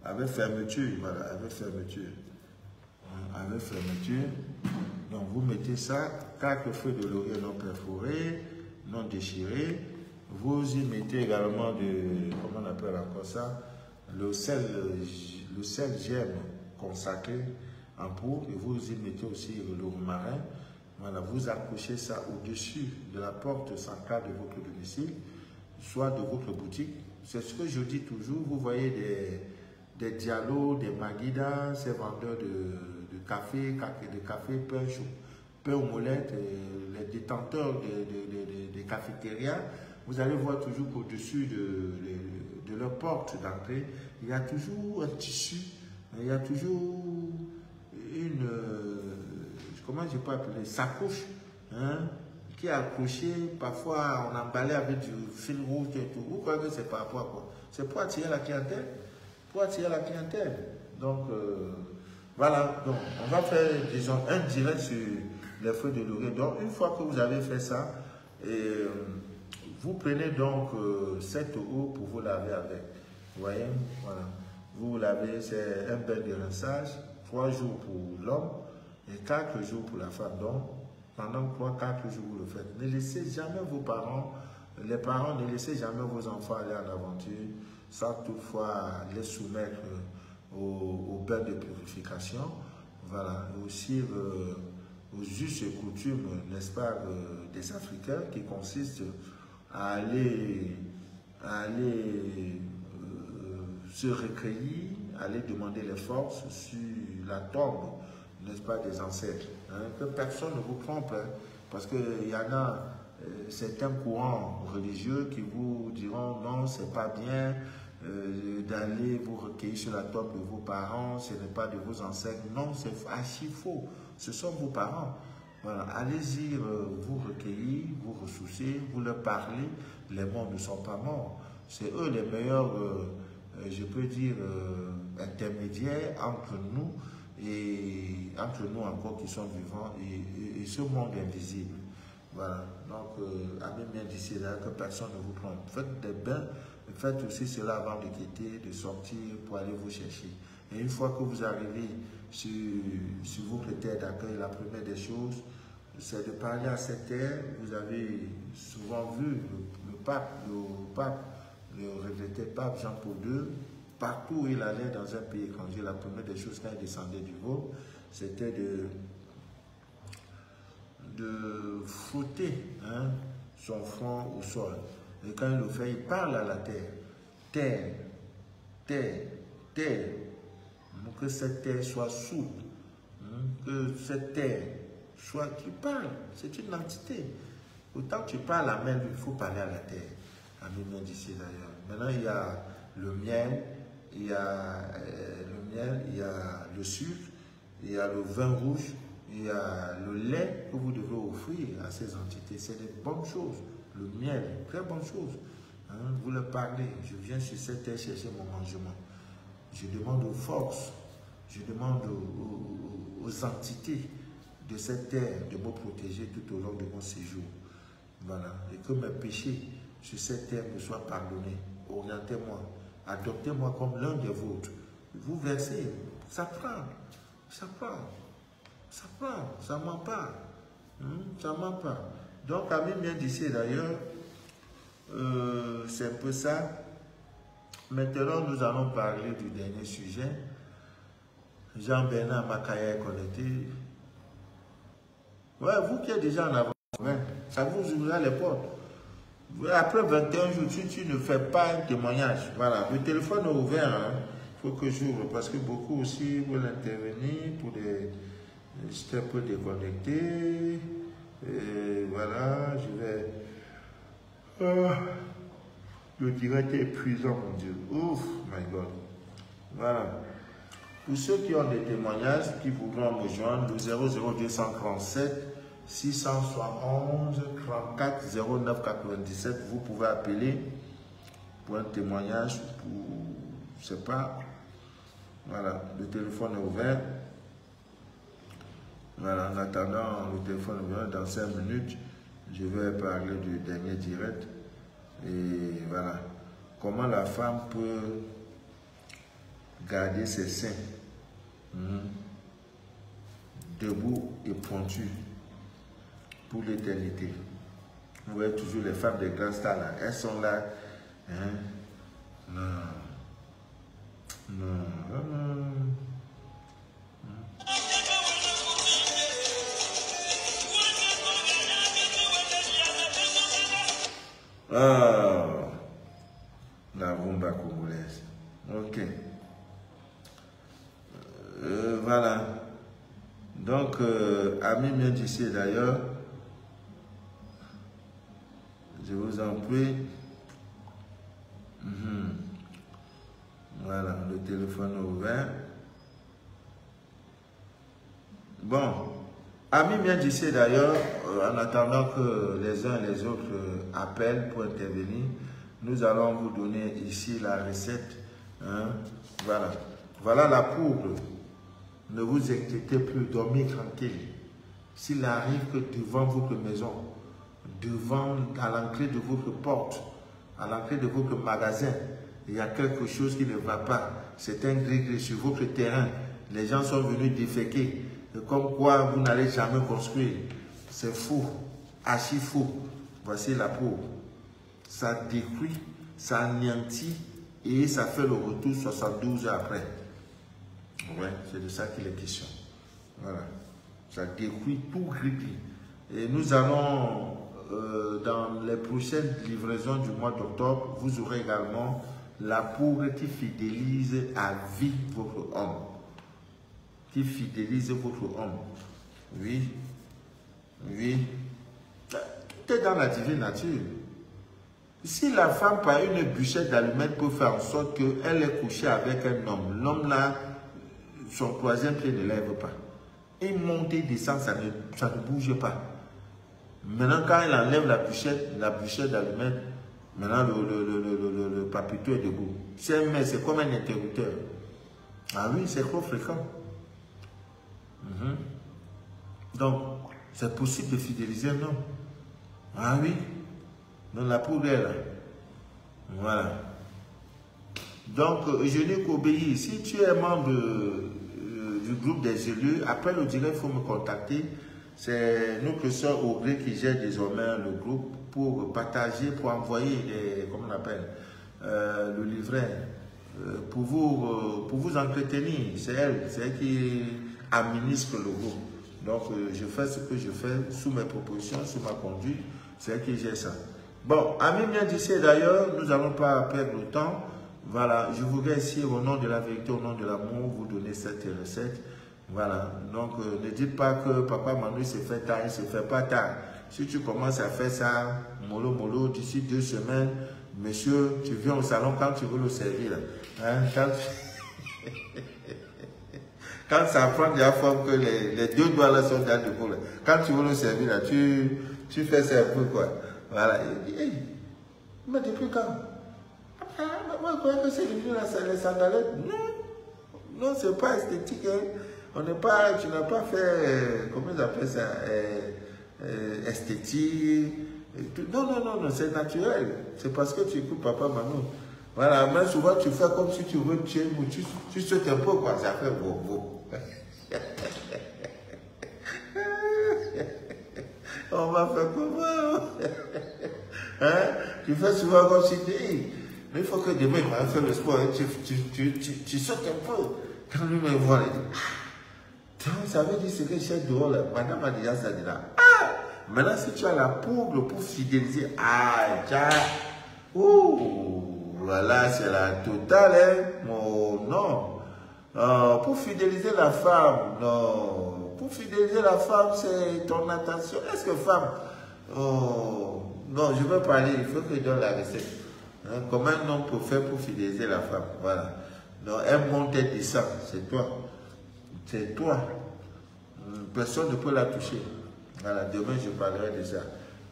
avec fermeture, voilà, avec fermeture. Avec fermeture. Donc vous mettez ça, 4 feuilles de laurier non perforées, non déchirées. Vous y mettez également de, comment on appelle encore ça, le sel gemme consacré en poudre, et vous y mettez aussi le romarin. Voilà, vous accrochez ça au-dessus de la porte centrale de votre domicile, soit de votre boutique. C'est ce que je dis toujours, vous voyez des Diallo, des Maguida, ces vendeurs de café, pain chaud, pain aux molettes, les détenteurs des cafétérias, vous allez voir toujours qu'au-dessus de leur porte d'entrée, il y a toujours un tissu, il y a toujours une, comment je peux appeler, sacoche, hein, qui est accrochée, parfois on emballait avec du fil rouge et tout. Vous croyez que c'est par rapport à quoi? C'est pour attirer la clientèle. Pour attirer la clientèle. Donc, voilà. Donc, on va faire, disons, un direct sur les feuilles de laurier. Donc, une fois que vous avez fait ça, vous prenez donc cette eau pour vous laver avec. Vous voyez? Voilà. Vous lavez, c'est un bain de rinçage, 3 jours pour l'homme et 4 jours pour la femme. Donc, pendant 3-4 jours, vous le faites. Ne laissez jamais vos parents, les parents, ne laissez jamais vos enfants aller en aventure sans toutefois les soumettre au bain de purification. Voilà. Et aussi aux us et coutumes, n'est-ce pas, des Africains qui consistent à aller se recueillir, aller demander les forces sur la tombe, n'est-ce pas, des ancêtres. Hein, que personne ne vous trompe, hein, parce qu'il y en a certains courants religieux qui vous diront non, c'est pas bien d'aller vous recueillir sur la tombe de vos parents, ce n'est pas de vos ancêtres. Non, c'est archi faux. Ce sont vos parents. Voilà, allez-y vous recueillir, vous ressourcer, vous leur parler. Les morts ne sont pas morts. C'est eux les meilleurs, je peux dire, intermédiaires entre nous et entre nous encore qui sont vivants et ce monde invisible. Voilà, donc à mes mains d'ici là, que personne ne vous prenne. Faites des bains, faites aussi cela avant de quitter, de sortir pour aller vous chercher. Et une fois que vous arrivez sur votre terre d'accueil, la première des choses, c'est de parler à cette terre. Vous avez souvent vu le pape, le regretté pape Jean-Paul II, partout où il allait dans un pays étranger, la première des choses quand il descendait du vol, c'était de frotter son front au sol. Et quand il le fait, il parle à la terre. Terre, terre, terre. Que cette terre soit souple. Que cette terre soit... Tu parles, c'est une entité. Autant que tu parles à même, il faut parler à la terre. À même d'ici d'ailleurs. Maintenant, il y a le miel, il y a le sucre, il y a le vin rouge, il y a le lait que vous devez offrir à ces entités. C'est des bonnes choses. Le miel, très bonne chose. Vous leur parlez, je viens sur cette terre chercher mon mangement. Je demande aux forces, je demande aux entités de cette terre de me protéger tout au long de mon séjour. Voilà. Et que mes péchés sur cette terre me soient pardonnés. Orientez-moi, adoptez-moi comme l'un des vôtres. Vous versez, ça prend, ça ment pas. Ça ment pas. Donc, à bien d'ici d'ailleurs, c'est un peu ça. Maintenant, nous allons parler du dernier sujet. Jean-Bernard Makaya est connecté. Ouais, vous qui êtes déjà en avance, ça vous ouvrira les portes. Après 21 jours, tu ne fais pas un témoignage. Voilà, le téléphone est ouvert. Il faut que j'ouvre parce que beaucoup aussi veulent intervenir pour des... J'étais un peu déconnecté. Et voilà, je vais... le direct est épuisant, mon Dieu. Ouf, my God. Voilà. Pour ceux qui ont des témoignages, qui voudront me joindre, le 00237 671 34 09 97, vous pouvez appeler pour un témoignage, pour, je sais pas. Voilà, le téléphone est ouvert. Voilà, en attendant, le téléphone est ouvert. Dans 5 minutes, je vais parler du dernier direct. Et voilà, comment la femme peut garder ses seins debout et pointus pour l'éternité. Vous voyez toujours les femmes des grands stars là, elles sont là. Non. Ah, la rumba congolaise. Ok. Voilà. Donc, amis bien d'ici d'ailleurs, je vous en prie. Voilà, le téléphone est ouvert. Bon, amis bien d'ici d'ailleurs, en attendant que les uns et les autres appellent pour intervenir, nous allons vous donner ici la recette. Voilà. Voilà la poudre. Ne vous inquiétez plus, dormez tranquille. S'il arrive que devant votre maison, à l'entrée de votre porte, à l'entrée de votre magasin, il y a quelque chose qui ne va pas, c'est un gris-gris sur votre terrain, les gens sont venus déféquer, comme quoi vous n'allez jamais construire. C'est faux, archi faux. Voici la poudre. Ça détruit, ça anéantit et ça fait le retour 72 heures après. Ouais, c'est de ça qu'il est question. Voilà. Ça détruit tout gris-gris. Et nous allons, dans les prochaines livraisons du mois d'octobre, vous aurez également la poudre qui fidélise à vie votre homme. Qui fidélise votre homme. Oui. Oui. Tout est dans la divine nature. Si la femme, par une bûchette d'allumettes, peut faire en sorte qu'elle est couchée avec un homme, l'homme là, son troisième pied ne lève pas. Et monte et descend, ça ne bouge pas. Maintenant, quand elle enlève la bûchette d'allumettes, maintenant le papito est debout. C'est comme un interrupteur. Ah oui, c'est trop fréquent. Donc, c'est possible de fidéliser un homme. Ah oui. Donc la poudre est là. Voilà. Donc, je n'ai qu'obéir. Si tu es membre du groupe des élus, après le direct, il faut me contacter. C'est nous, professeur Aubrey, qui gère désormais le groupe pour partager, pour envoyer, comment on appelle, le livret, pour vous entretenir. C'est elle qui administre le groupe. Donc, je fais ce que je fais sous mes propositions, sous ma conduite. C'est elle qui gère ça. Bon, amis bien d'ici d'ailleurs, nous n'allons pas perdre le temps. Voilà, je voudrais ici, au nom de la vérité, au nom de l'amour, vous donner cette recette. Voilà, donc ne dites pas que papa Manu se fait tard, il ne se fait pas tard. Si tu commences à faire ça, mollo mollo, d'ici 2 semaines, monsieur, tu viens au salon quand tu veux le servir. Hein, quand ça prend de la forme que les 2 doigts là sont dans le bout, quand tu veux le servir, là, tu fais ça un peu quoi. Voilà, il dit, hey, mais depuis quand? Moi, je croyais que c'est devenu les sandalettes. Non, non, c'est pas esthétique. Hein. On n'est pas, tu n'as pas fait, comment ils appellent ça, esthétique. Non, non, non, non, c'est naturel. C'est parce que tu écoutes papa Manu. Voilà, mais souvent tu fais comme si tu veux tuer, tu sautes un peu, quoi. Ça fait beau, beau. On va faire comment? Hein? Tu fais souvent comme si tu dis, mais il faut que demain, il va faire le sport, hein. Tu sautes un peu. Quand lui me voit, il dit, ça veut dire que j'ai dehors, là. Madame a déjà ça dit là. Ah! Maintenant, si tu as la poudre pour fidéliser, ah, tiens, ouh, voilà, c'est la totale, hein. Oh, non. Pour fidéliser la femme, non. Pour fidéliser la femme, c'est ton attention. Est-ce que femme, oh, non, je veux parler, il faut que je donne la recette. Hein, comment un homme peut faire pour fidéliser la femme? Voilà. Donc, elle monte et descend, c'est toi. C'est toi. Personne ne peut la toucher. Voilà, demain je parlerai de ça.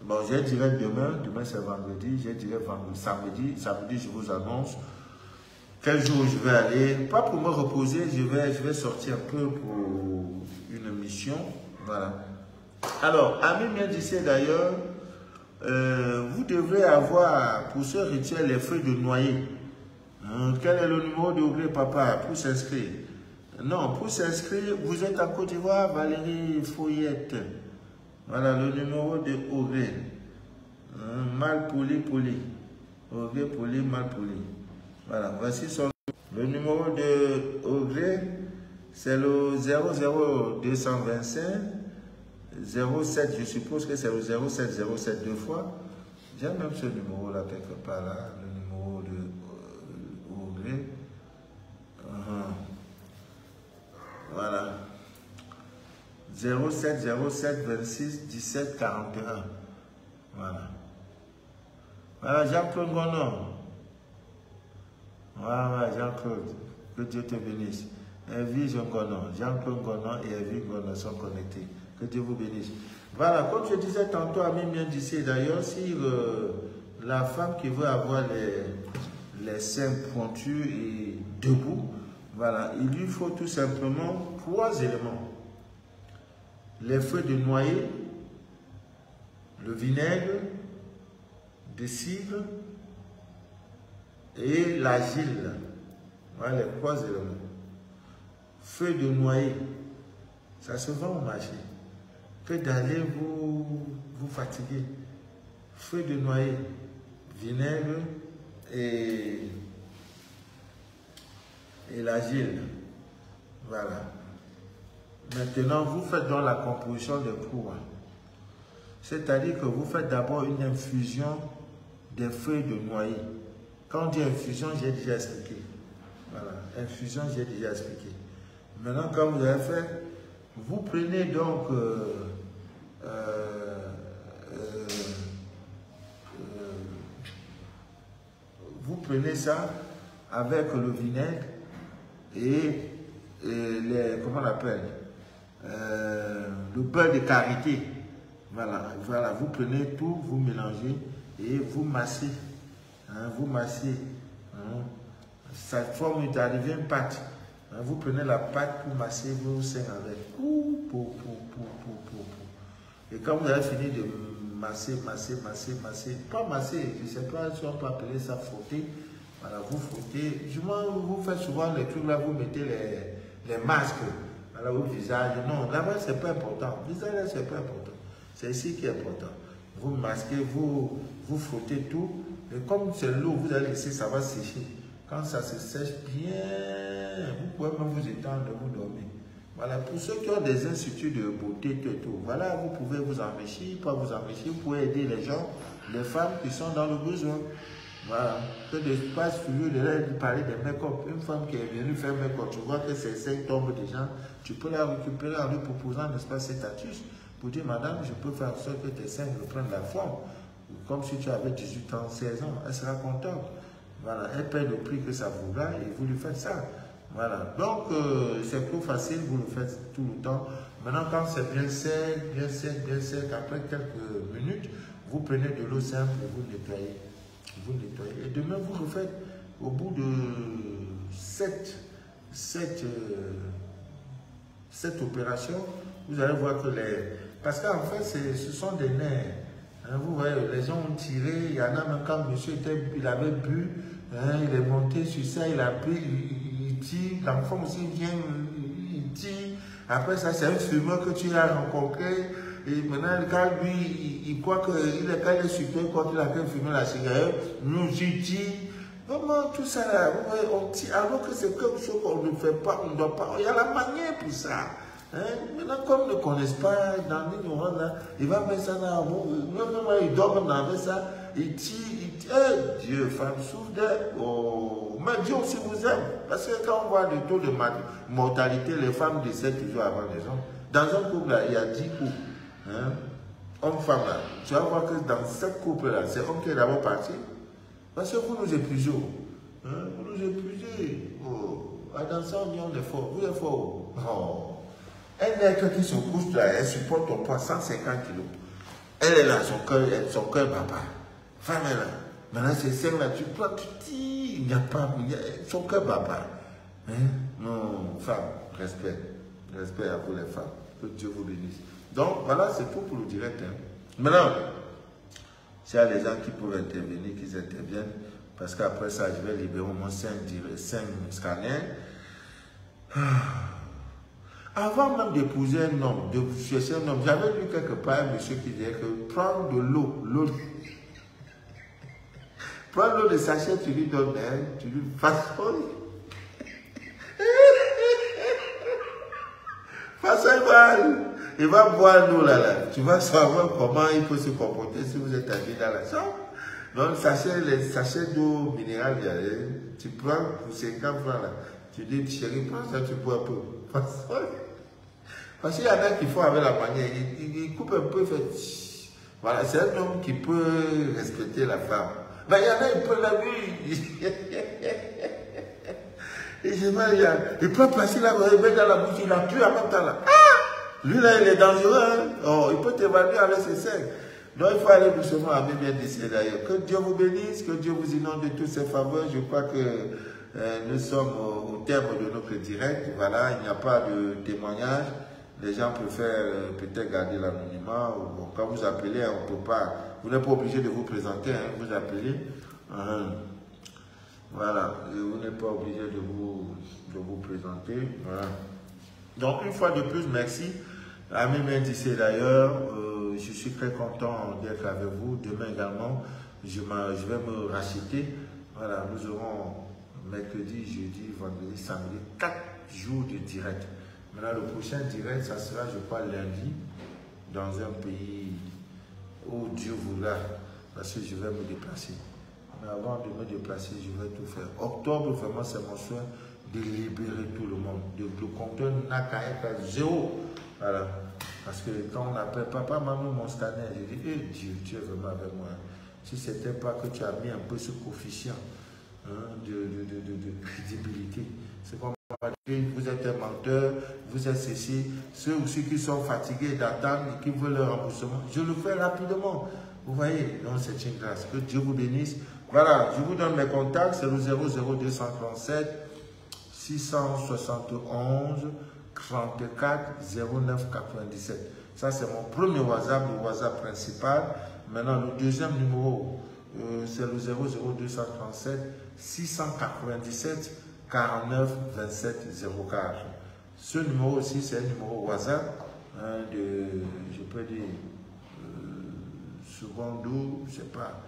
Bon, je dirai demain c'est vendredi, je dirai samedi je vous annonce quel jour je vais aller. Pas pour me reposer, je vais sortir un peu pour une mission. Voilà. Alors, amis bien d'ici d'ailleurs, vous devrez avoir pour ce rituel les feuilles de noyer. Quel est le numéro de Aubrey, papa, pour s'inscrire? Non, pour s'inscrire, vous êtes en Côte d'Ivoire, Valérie Foyette. Voilà le numéro de Aubrey. Mal poli. Aubrey poli, mal poli. Voilà, voici son. Le numéro de Aubrey, c'est le 00225 07. Je suppose que c'est le 0707 2 fois. J'ai même ce numéro là quelque part là, le numéro de Aubrey. Voilà. 07 26 17 41. Voilà. Voilà, Jean-Claude Gonon. Voilà, Jean-Claude. Que Dieu te bénisse. Evie Gonon. Jean-Claude Gonon et Evie Gonon sont connectés. Que Dieu vous bénisse. Voilà, comme je disais tantôt à mes miens d'ici, d'ailleurs, si la femme qui veut avoir les seins pointus et debout, voilà, il lui faut tout simplement 3 éléments. Les feuilles de noyer, le vinaigre de cidre et l'argile. Voilà les 3 éléments. Feuilles de noyer, ça se vend au marché. Que d'aller vous fatiguer. Feuilles de noyer, vinaigre et l'argile. Voilà. Maintenant, vous faites dans la composition des poux. C'est-à-dire que vous faites d'abord une infusion des feuilles de noyer. Quand on dit infusion, j'ai déjà expliqué. Voilà, infusion, j'ai déjà expliqué. Maintenant, quand vous avez fait, vous prenez donc vous prenez ça avec le vinaigre et comment on appelle le beurre de karité. Voilà, voilà, vous prenez tout, vous mélangez et vous massez. Hein, vous massez. Hein, ça forme une pâte. Hein, vous prenez la pâte pour masser vos seins avec. Et quand vous avez fini de masser, pas masser, je ne sais pas si on peut appeler ça frotter. Voilà, vous frottez. Vous faites souvent les trucs là, vous mettez les masques au visage. Non, là-bas, c'est pas important. Le visage, là, c'est pas important. C'est ici qui est important. Vous masquez, vous frottez tout. Et comme c'est l'eau, vous allez laisser, ça va sécher. Quand ça se sèche bien, vous pouvez même vous étendre, vous dormir. Voilà, pour ceux qui ont des instituts de beauté, tout, voilà, vous pouvez vous enrichir, pas vous enrichir, vous pouvez aider les gens, les femmes qui sont dans le besoin. Voilà, que d'espace toujours de parler des make-up. Une femme qui est venue faire make-up, tu vois que ses seins tombent déjà, tu peux la récupérer en lui proposant, n'est-ce pas, cette astuce pour dire, madame, je peux faire en sorte que tes seins reprennent la forme. Comme si tu avais 18 ans, 16 ans, elle sera contente. Voilà, elle paie le prix que ça vaudra et vous lui faites ça. Voilà, donc c'est plus facile, vous le faites tout le temps. Maintenant, quand c'est bien sec, après quelques minutes, vous prenez de l'eau simple et vous nettoyez. Vous nettoyez. Et demain, vous refaites au bout de 7 opérations, vous allez voir que parce qu'en fait, ce sont des nerfs. Hein, vous voyez, les gens ont tiré, il y en a même quand monsieur il avait bu, hein, il est monté sur ça, il a pris, il tire, l'enfant aussi vient, il tire. Après ça, c'est un fumeur que tu as rencontré. Et maintenant, quand lui, il croit qu'il est quand il est sur toi, quand il a fait fumer la cigarette, nous aussi tire. Vraiment, tout ça là, vous voyez, on tire, alors que c'est quelque chose qu'on ne fait pas, on ne doit pas, il y a la manière pour ça. Hein? Maintenant, comme ils ne connaissent pas dans l'ignorance, il va mettre ça dans la bouche, il dort comme dans ça, il tire, Dieu, femme souffre de. Oh. Mais Dieu aussi vous aime. Parce que quand on voit le taux de mortalité, les femmes décèdent toujours avant les hommes. Dans un couple, là, il y a 10 couples. Hein? Homme-femme, là. Tu vas voir que dans 7 couples-là, c'est homme qui est d'abord parti. Parce que vous nous épuisez. Hein? Vous nous épuisez. Oh. Dans ça, on est fort. Vous êtes fort. Oh. Elle n'est que qui se couche là, elle supporte ton poids 150 kg. Elle est là, son cœur bat pas. Femme est là. Maintenant, ces seins là, tu prends, tu dis, il n'y a pas, son cœur bat pas. Hein? Non, femme, respect. Respect à vous les femmes. Que Dieu vous bénisse. Donc, voilà, c'est tout pour le direct. Hein. Maintenant, s'il y a les gens qui peuvent intervenir, qu'ils interviennent, parce qu'après ça, je vais libérer mon 5 scanners. Avant même d'épouser un homme, de chercher un homme, j'avais lu quelque part un monsieur qui disait que prendre de l'eau, prendre l'eau de sachet, tu lui donnes, hein, tu lui façonnes. Il va boire l'eau là. Tu vas savoir comment il peut se comporter si vous êtes habillé dans la chambre. Donc, les sachets d'eau minérale, tu prends pour 50 francs là. Tu dis, chérie, prends ça, tu bois un peu. Parce qu'il y en a qui font avec la manière, ils coupent un peu, fait. Voilà, c'est un homme qui peut respecter la femme. Mais il y en a, il peut la vue. Et je vois, il peut passer là, il met dans la bouche, il la tue en même temps là. Ah! Lui là, il est dangereux. Hein? Oh, il peut t'évaluer avec ses seins. Donc il faut aller doucement à bien décider d'ailleurs. Que Dieu vous bénisse, que Dieu vous inonde de toutes ses faveurs. Je crois que nous sommes au terme de notre direct. Voilà, il n'y a pas de témoignage. Les gens préfèrent peut-être garder l'anonymat. Bon, quand vous appelez, on ne peut pas. Vous n'êtes pas obligé de vous présenter. Hein, vous appelez. Voilà, vous n'êtes pas obligé de vous présenter. Voilà. Donc, une fois de plus, merci. Ami Mendissé d'ailleurs, je suis très content d'être avec vous. Demain également, je vais me racheter. Voilà, nous aurons mercredi, jeudi, vendredi, samedi, 4 jours de direct. Maintenant, le prochain direct, ça sera, je crois, lundi, dans un pays où Dieu voudra, parce que je vais me déplacer. Mais avant de me déplacer, je vais tout faire. Octobre, vraiment, c'est mon souhait de libérer tout le monde. Le compteur n'a qu'à être à 0. Voilà. Parce que quand on appelle papa, maman, mon scanner, je dis, hey, Dieu, tu es vraiment avec moi. Si ce n'était pas que tu as mis un peu ce coefficient de crédibilité, c'est comme vous êtes un menteur, vous êtes ceci, ceux aussi qui sont fatigués d'attendre et qui veulent le remboursement, je le fais rapidement. Vous voyez, donc c'est une grâce. Que Dieu vous bénisse. Voilà, je vous donne mes contacts, c'est le 00237 671 34 09 97. Ça, c'est mon premier WhatsApp, le WhatsApp principal. Maintenant, le deuxième numéro, c'est le 00237 697 49 27 04. Ce numéro aussi, c'est un numéro WhatsApp, hein, je peux dire, secondo, je ne sais pas,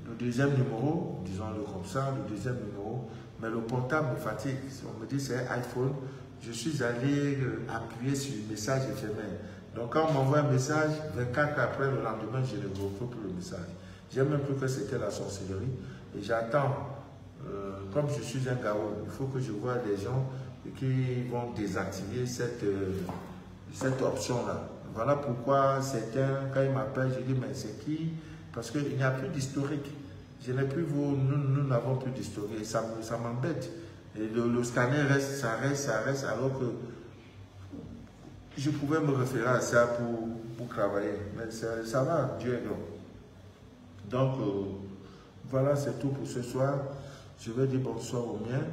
le deuxième numéro, disons-le comme ça, le deuxième numéro, mais le portable me fatigue. On me dit c'est un iPhone, je suis allé appuyer sur le message éphémère. Donc quand on m'envoie un message, 24 heures après, le lendemain, je ne retrouve plus le message. J'ai même cru que c'était la sorcellerie et j'attends. Comme je suis un garou, il faut que je voie des gens qui vont désactiver cette option-là. Voilà pourquoi certains, quand ils m'appellent, je dis mais c'est qui? Parce qu'il n'y a plus d'historique. Je n'ai plus nous n'avons plus d'historique. Ça m'embête. Et le scanner reste, ça reste, alors que je pouvais me référer à ça pour travailler. Mais ça va, Dieu est bon. Donc, voilà, c'est tout pour ce soir. Je vais dire bonsoir aux miens.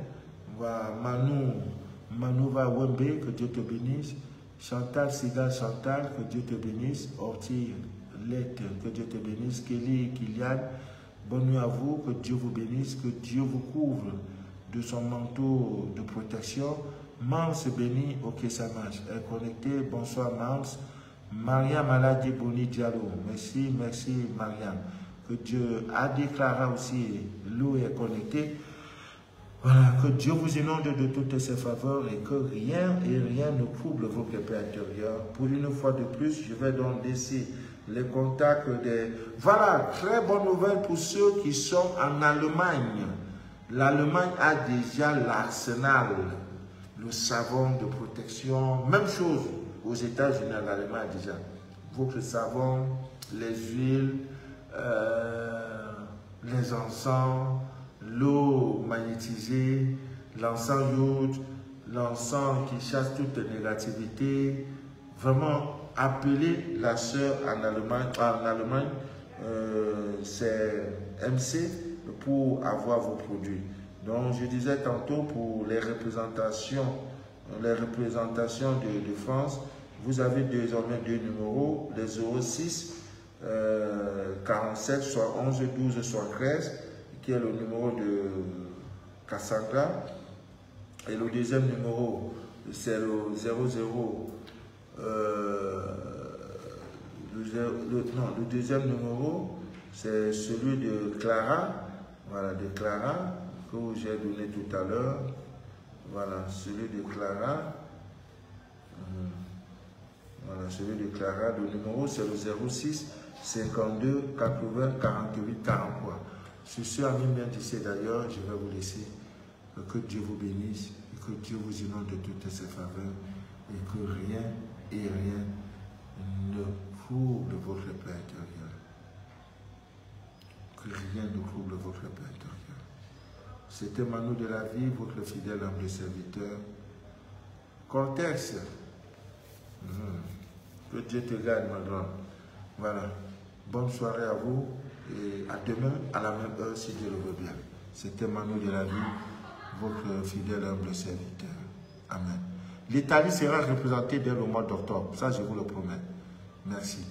Manu va Wembe, que Dieu te bénisse. Chantal Siga Chantal, que Dieu te bénisse. Orti Lette, que Dieu te bénisse. Kelly Kylian, bonne nuit à vous, que Dieu vous bénisse, que Dieu vous couvre de son manteau de protection. Mams béni, ok ça marche. Elle est connectée, bonsoir Mams. Mariam Maladi Boni Diallo, merci Mariam. Que Dieu a déclaré aussi, l'eau est connectée. Voilà, que Dieu vous inonde de toutes ses faveurs et que rien ne trouble vos paix intérieures. Pour une fois de plus, je vais donc laisser les contacts des... Voilà, très bonne nouvelle pour ceux qui sont en Allemagne. L'Allemagne a déjà l'arsenal, le savon de protection, même chose aux États-Unis, l'Allemagne a déjà. Votre savon, les huiles, les encens, l'eau magnétisée, l'encens iode, l'encens qui chasse toute négativité. Vraiment, appelez la sœur en Allemagne, c'est MC, pour avoir vos produits. Donc, je disais tantôt pour les représentations de France, vous avez désormais deux numéros, les 06 47 soit 11 12 soit 13, qui est le numéro de Cassandra, et le deuxième numéro c'est le 00 le deuxième numéro c'est celui de Clara, voilà, de Clara que j'ai donné tout à l'heure. Voilà, celui de Clara. Voilà, celui de Clara. Le numéro, c'est le 06 52 80 48 43. Sur ce, ami bien d'ici d'ailleurs, je vais vous laisser. Que Dieu vous bénisse et que Dieu vous inonde de toutes ses faveurs et que rien ne trouble votre paix intérieure. Que rien ne trouble votre paix intérieure. C'était Manu de la vie, votre fidèle humble serviteur. Cortex. Que Dieu te garde, ma grande. Voilà. Bonne soirée à vous et à demain à la même heure si Dieu le veut bien. C'était Manu de la vie, votre fidèle humble serviteur. Amen. L'Italie sera représentée dès le mois d'octobre. Ça, je vous le promets. Merci.